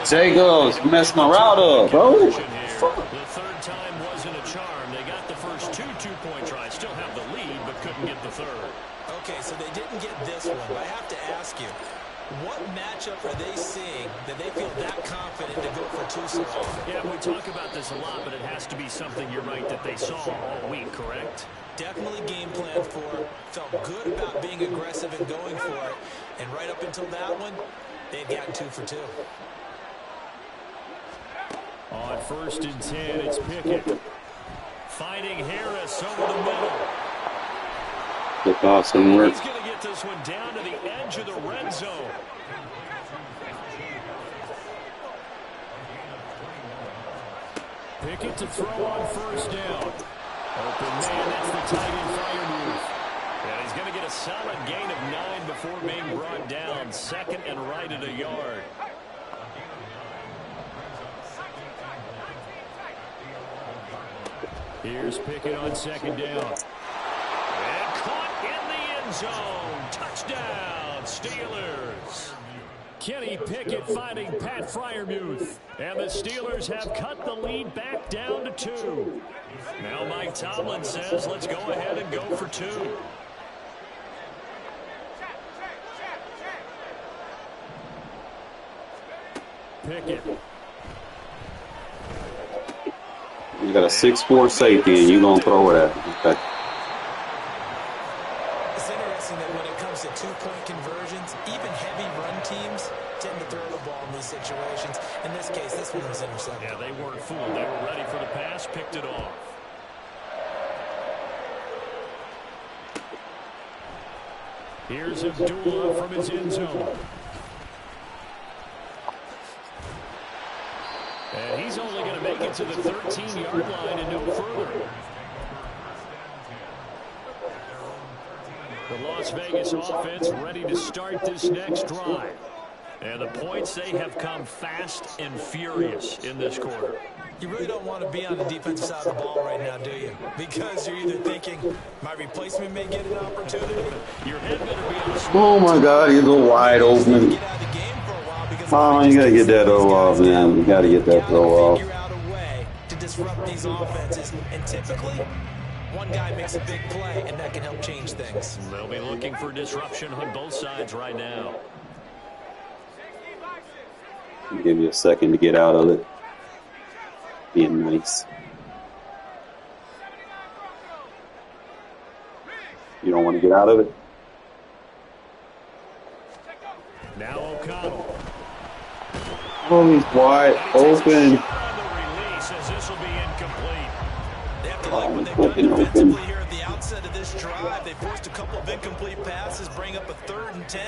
Jacobs, you messed my route up, bro. Fuck. The third time wasn't a charm. They got the first two-point tries. Still have the lead, but couldn't get the third. Okay, so they didn't get this one, but I have to ask you, what matchup are they seeing that they feel that confident to go for two so often? Yeah, we talk about this a lot, but it has to be something, you're right, that they saw all week, correct? Definitely game plan for, felt good about being aggressive and going for it, and right up until that one, they've gotten 2 for 2. On 1st and 10, it's Pickett. Finding Harris over the middle. Look awesome work. He's going to get this one down to the edge of the red zone. Pickett to throw on 1st down. Open man, that's the tight end Freiermuth. And he's going to get a solid gain of 9 before being brought down. 2nd and right at a yard. Here's Pickett on 2nd down. And caught in the end zone. Touchdown, Steelers. Kenny Pickett finding Pat Freiermuth. And the Steelers have cut the lead back down to 2. Now Mike Tomlin says, let's go ahead and go for 2. Pickett. You got a 6'4" safety, and you're going to throw it at him. Okay. It's interesting that when it comes to two-point conversions, even heavy run teams tend to throw the ball in these situations. In this case, this one was intercepted. Yeah, they weren't fooled. They were ready for the pass, picked it off. Here's Abdullah from his end zone. And he's only going to make it to the 13-yard line and no further. The Las Vegas offense ready to start this next drive. And the points, they have come fast and furious in this quarter. You really don't want to be on the defensive side of the ball right now, do you? Because you're either thinking, my replacement may get an opportunity. Your head better be on the Oh, my God. He's a wide open. Get out of the game for a while because Oh, you got to get that throw off, man. You got to get that throw off. figure out a way to disrupt these offenses. And typically, one guy makes a big play, and that can help change things. They'll be looking for disruption on both sides right now. Give you a second to get out of it. Being nice. You don't want to get out of it? Now O'Connell. Oh, he's wide open. On the release as this will be incomplete. They have to like what they've Fucking done open. defensively here at the outset of this drive. They forced a couple of incomplete passes, bring up a 3rd and 10.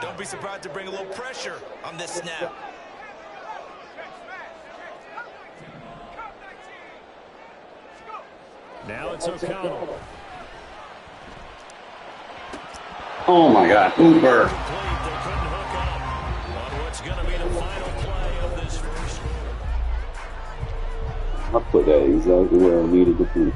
Don't be surprised to bring a little pressure on this snap. Now it's O'Connell. Oh, my God. Uber. Complete. They couldn't hook up on what's going to be the final play of this first. I put that exactly where I needed to be.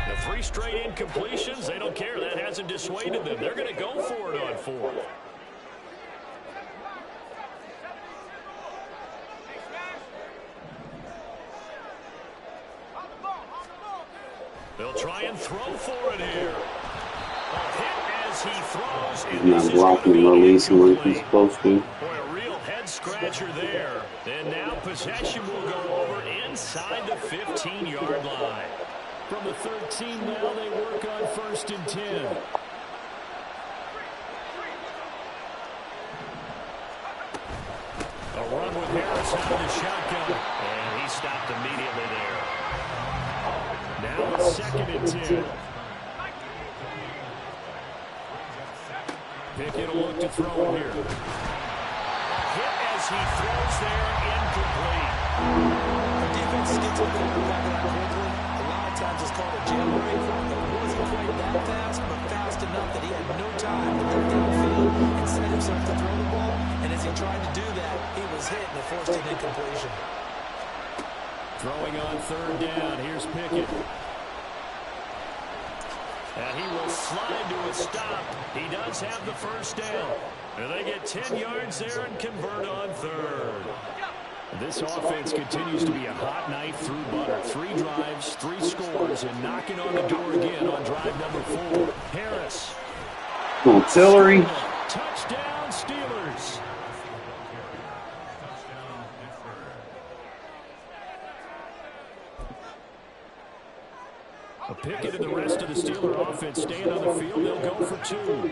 The 3 straight incompletions, they don't care. That hasn't dissuaded them. They're going to go for it on 4th. They'll try and throw for it here. A hit as he throws. He's not blocking and releasing like he's supposed to. Boy, a real head head-scratcher there. And now possession will go over inside the 15-yard line. From the 13 now, they work on 1st and 10. A run with Harris out of the shotgun. And he stopped immediately there. Now it's 2nd and 10. Pickett will look to throw here. Hit as he throws there, incomplete. Defense gets to the quarterback that quickly. A lot of times it's called a jailbreak. It wasn't quite that fast, but fast enough that he had no time to get downfield and set himself to throw the ball. And as he tried to do that, he was hit and it forced an incompletion. Throwing on 3rd down. Here's Pickett. And he will slide to a stop. He does have the 1st down. And they get 10 yards there and convert on 3rd. This offense continues to be a hot knife through butter. 3 drives, 3 scores, and knocking on the door again on drive number 4. Harris. Little Tillery. Touchdown, Steelers. A Pickett and the rest of the Steeler offense staying on the field. They'll go for 2.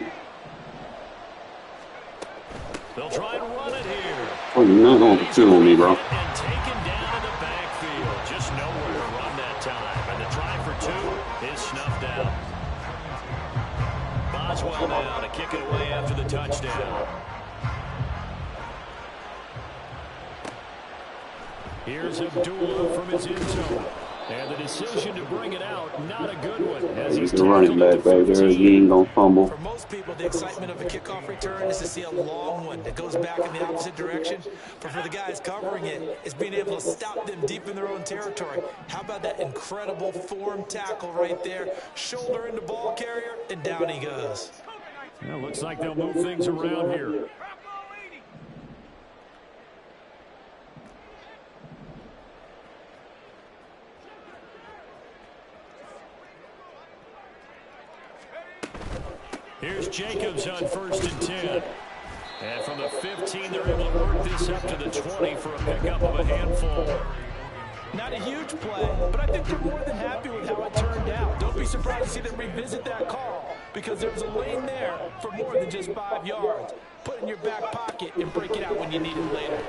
They'll try and run it here. Oh, you're not going for 2 on me, bro. And taken down in the backfield. Just nowhere to run that time. And the try for 2 is snuffed out. Boswell now to kick it away after the touchdown. Here's Abdullah from his end zone. And the decision to bring it out, not a good one. As he's the running back right there. He ain't going to fumble. For most people, the excitement of a kickoff return is to see a long one that goes back in the opposite direction. But for the guys covering it, it's being able to stop them deep in their own territory. How about that incredible form tackle right there? Shoulder into ball carrier, and down he goes. Well, looks like they'll move things around here. Here's Jacobs on 1st and 10. And from the 15, they're able to work this up to the 20 for a pickup of a handful. Not a huge play, but I think they're more than happy with how it turned out. Don't be surprised to see them revisit that call because there was a lane there for more than just 5 yards. Put it in your back pocket and break it out when you need it later.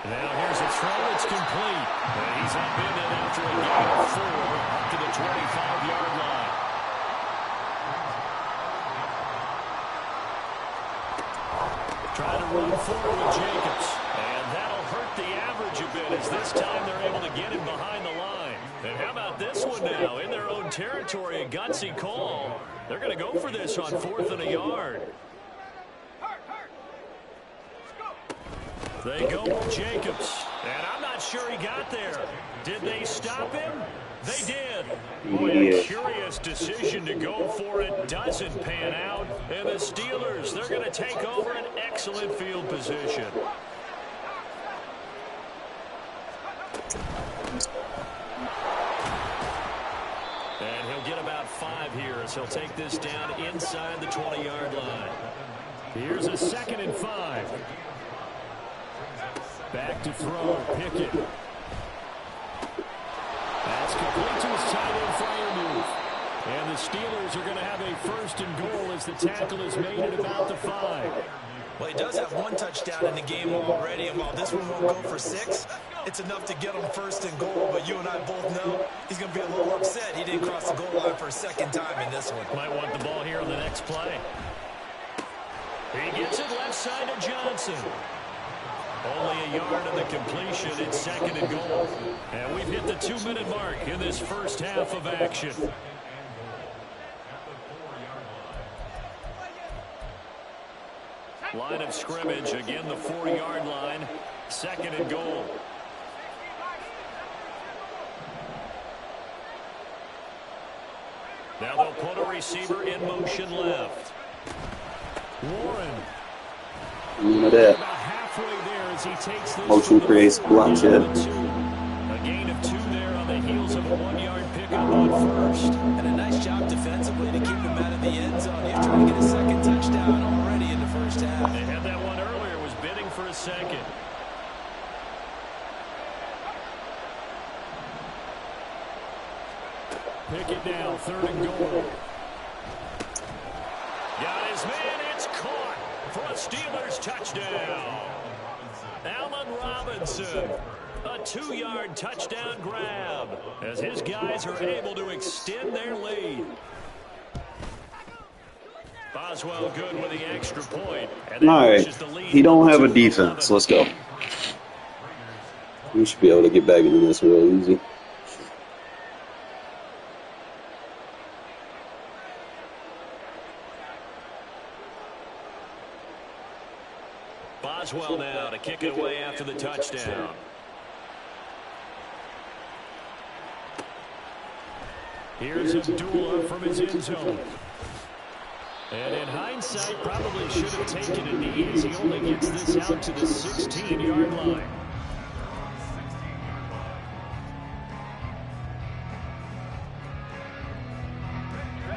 Now here's a throw. It's complete. And he's up in it after a gain of 4 up to the 25-yard line. Trying to run forward with Jacobs. And that'll hurt the average a bit as this time they're able to get him behind the line. And how about this one now? In their own territory, a gutsy call. They're going to go for this on 4th and a yard. They go with Jacobs. And I'm not sure he got there. Did they stop him? They did. Boy, a curious decision to go for it. Doesn't pan out. And the Steelers, they're going to take over an excellent field position. And he'll get about 5 here as he'll take this down inside the 20-yard line. Here's a 2nd and 5. Back to throw, Pickett. That's complete to his tight end flyer move. And the Steelers are going to have a 1st and goal as the tackle is made at about the 5. Well, he does have 1 touchdown in the game already, and while this one won't go for 6, it's enough to get him 1st and goal. But you and I both know he's going to be a little upset he didn't cross the goal line for a 2nd time in this one. Might want the ball here on the next play. He gets it left side to Johnson. Only a yard on the completion. It's 2nd and goal. And we've hit the 2-minute mark in this first half of action. Line of scrimmage, again the 4-yard line. 2nd and goal. Now they'll put a receiver in motion left. Warren. Look at that. About halfway there as he takes this Motion creates block shit. A gain of 2 there on the heels of a 1-yard pickup on 1st. And a nice job defensively to keep him out of the end zone. He's trying to get a 2nd touchdown already in the first half. They had that one earlier. It was bit second. Pick it down, 3rd and goal. Got his man, it's caught for a Steelers touchdown. Allen Robinson, a 2-yard touchdown grab as his guys are able to extend their lead. Boswell good with the extra point. All right, he don't have a defense. Let's go. We should be able to get back into this real easy. Boswell now to kick it away after the touchdown. Here's Abdullah from his end zone. And in hindsight, probably should have taken a knee as he only gets this out to the 16-yard line.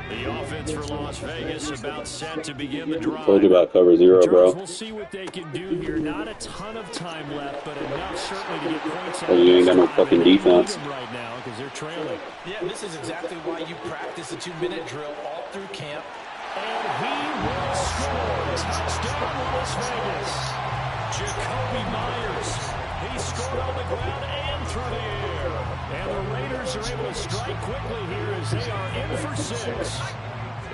The offense for Las Vegas about set to begin the drive. Told you about cover 0, bro. We'll see what they can do here. Not a ton of time left, but enough certainly to get points out. You ain't got no fucking defense right now because they're trailing. Yeah, this is exactly why you practice a 2-minute drill all through camp. And he will score. Touchdown, Las Vegas. Jacoby Myers. He scored on the ground and through the air. And the Raiders are able to strike quickly here as they are in for 6.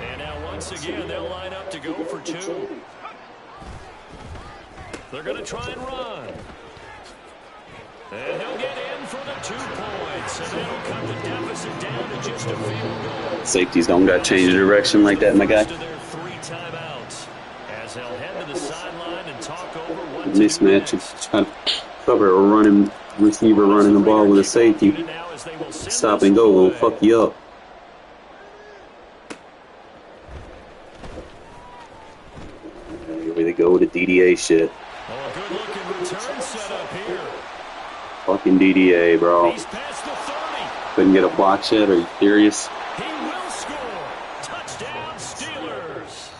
And now once again, they'll line up to go for 2. They're going to try and run. And he'll get in for the 2 points. And that'll cut the deficit down to just a field goal. Safeties don't got to change the direction like that, my guy. Their 3 timeouts as they'll head to the sideline and talk over what Mismatch. Trying to cover a running receiver running the ball with a safety. Stop and go will fuck you up. Here they go with the DDA shit. Oh, a good-looking return setup here. Fucking DDA, bro. He's past the 30. Couldn't get a block yet. Are you serious? He will score. Touchdown, Steelers.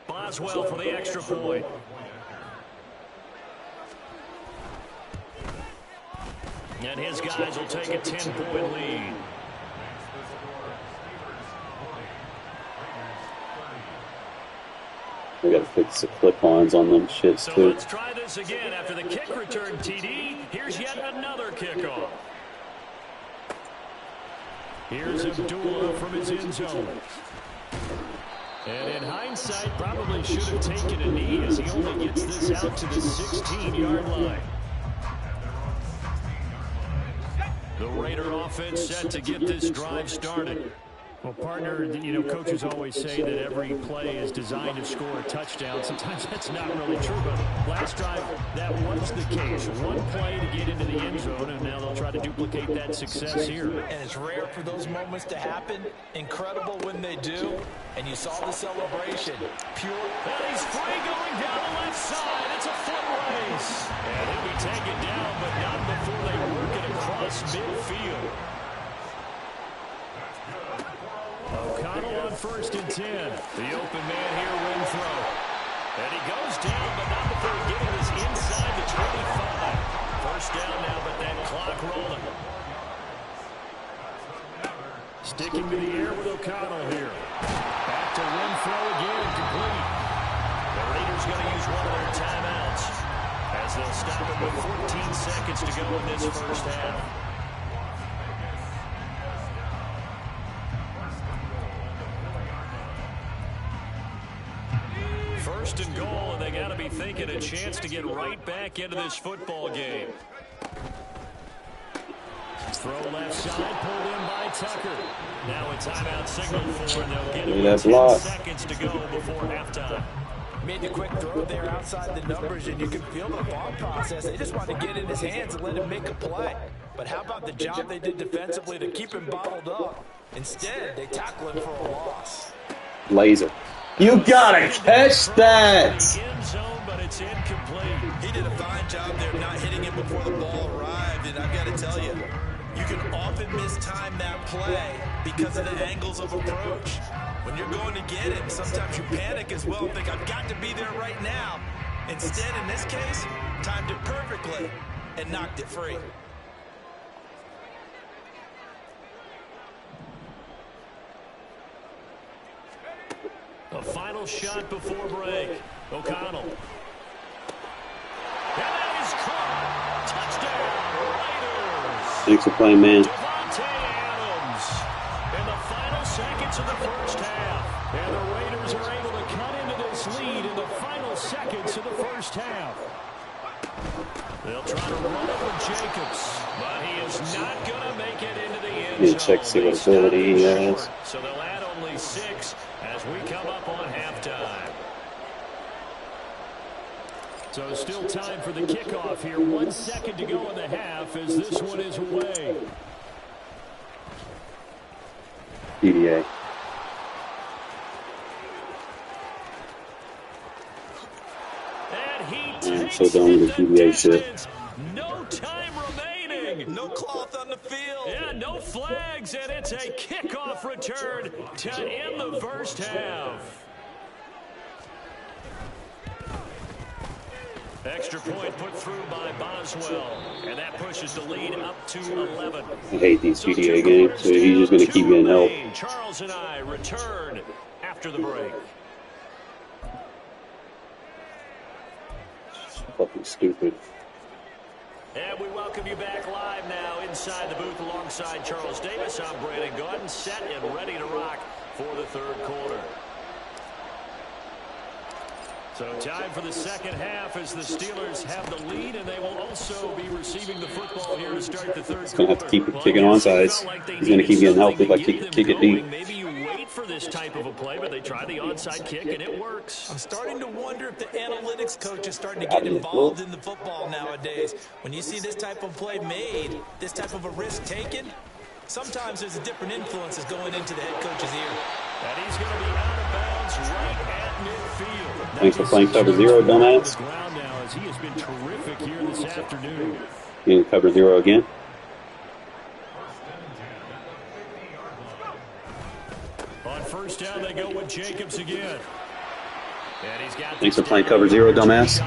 Boswell for the extra point. And his guys will take a 10-point lead. We gotta fix the clip-ons on them shits So too. let's try this again. After the kick return TD, here's yet another kickoff. Here's Abdullah from his end zone. And in hindsight, probably should have taken a knee as he only gets this out to the 16-yard line. The Raider offense set to get this drive started. Well, partner, you know, coaches always say that every play is designed to score a touchdown. Sometimes that's not really true, but last drive, that was the case. One play to get into the end zone, and now they'll try to duplicate that success here. And it's rare for those moments to happen. Incredible when they do. And you saw the celebration. Pure. And he's free going down the left side. It's a foot race. And he'll be taken down, but not before they work it across midfield. O'Connell on 1st and 10. The open man here, Renfro. And he goes down, but not before getting this inside the 25. First down now, but that clock rolling. Sticking to the air with O'Connell here. Back to Renfro again, complete. The Raiders going to use one of their timeouts as they'll stop it with 14 seconds to go in this first half. First and goal, and they got to be thinking a chance to get right back into this football game. Throw left side, pulled in by Tucker. Now a timeout signal for, and they'll get it with 10 seconds to go before halftime. Made the quick throw there outside the numbers, and you can feel the thought process. They just wanted to get in his hands and let him make a play. But how about the job they did defensively to keep him bottled up? Instead, they tackle him for a loss. Laser. You gotta catch that! End zone, but it's incomplete. He did a fine job there not hitting it before the ball arrived, and I've got to tell you, you can often mistime that play because of the angles of approach. When you're going to get it, sometimes you panic as well and think, I've got to be there right now. Instead, in this case, timed it perfectly and knocked it free. A final shot before break. O'Connell. And that is caught. Touchdown, Raiders. Thanks for playing, man. Devontae Adams in the final seconds of the first half. And the Raiders are able to cut into this lead in the final seconds of the first half. They'll try to run it with Jacobs, but he is not going to make it into the end zone. Check see what ability he has. So they'll add only 6 as we come up on halftime. So still time for the kickoff here. 1 second to go in the half as this one is away. DDA. And he I'm takes so done with the DDA shit. No time remaining. No cloth on the field. Yeah, no flags, and it's a kickoff return to end the first half. Extra point put through by Boswell, and that pushes the lead up to 11. I hate these GTA games, so he's just going to keep getting help. Charles and I return after the break. Fucking stupid. And we welcome you back live now inside the booth alongside Charles Davis. I'm Brandon Gordon, set and ready to rock for the third quarter. So time for the second half as the Steelers have the lead, and they will also be receiving the football here to start the third quarter. Going to have to keep kicking onside. He's going to keep getting help if I kick it deep. Maybe you wait for this type of a play, but they try the onside kick, and it works. I'm starting to wonder if the analytics coach is starting to get involved in the football nowadays. When you see this type of play made, this type of a risk taken, sometimes there's a different influences going into the head coach's ear. And he's going to be out of bounds right at midfield. Thanks for playing cover 0, dumbass. Now as he has been terrific here this afternoon. You can cover 0 again. On first down, they go with Jacobs again. And he's got Thanks for playing cover 0, dumbass.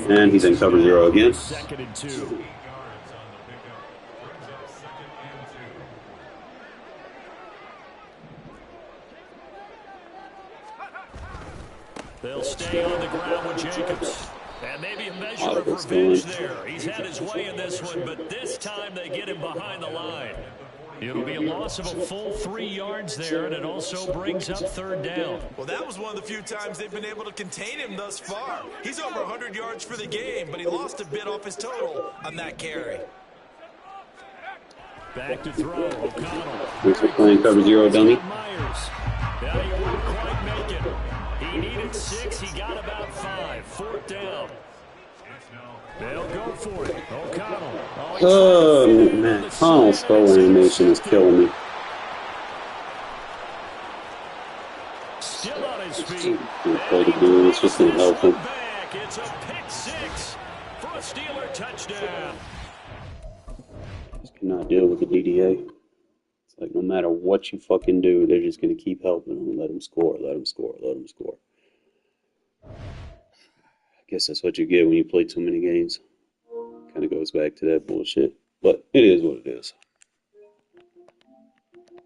And he's in cover 0 again. 2nd and 2. They'll stay on the ground with Jacobs. And maybe a measure of revenge there. He's had his way in this one, but this time they get him behind the line. It'll be a loss of a full 3 yards there, and it also brings up third down. Well, that was one of the few times they've been able to contain him thus far. He's over 100 yards for the game, but he lost a bit off his total on that carry. Back to throw, O'Connell. Thanks for playing cover 0, dummy. Myers. Now he wouldn't quite make it. He needed 6. He got about 5. 4th down. They'll go for it. O'Connell. Oh, man. Tunnel skull animation is killing me. Still on his feet. It's just going to help him. It's a pick 6 for a Steeler touchdown. Just cannot deal with the DDA. It's like no matter what you fucking do, they're just going to keep helping him. Let him score, let him score, let him score. I guess that's what you get when you play too many games. Kind of goes back to that bullshit. But it is what it is.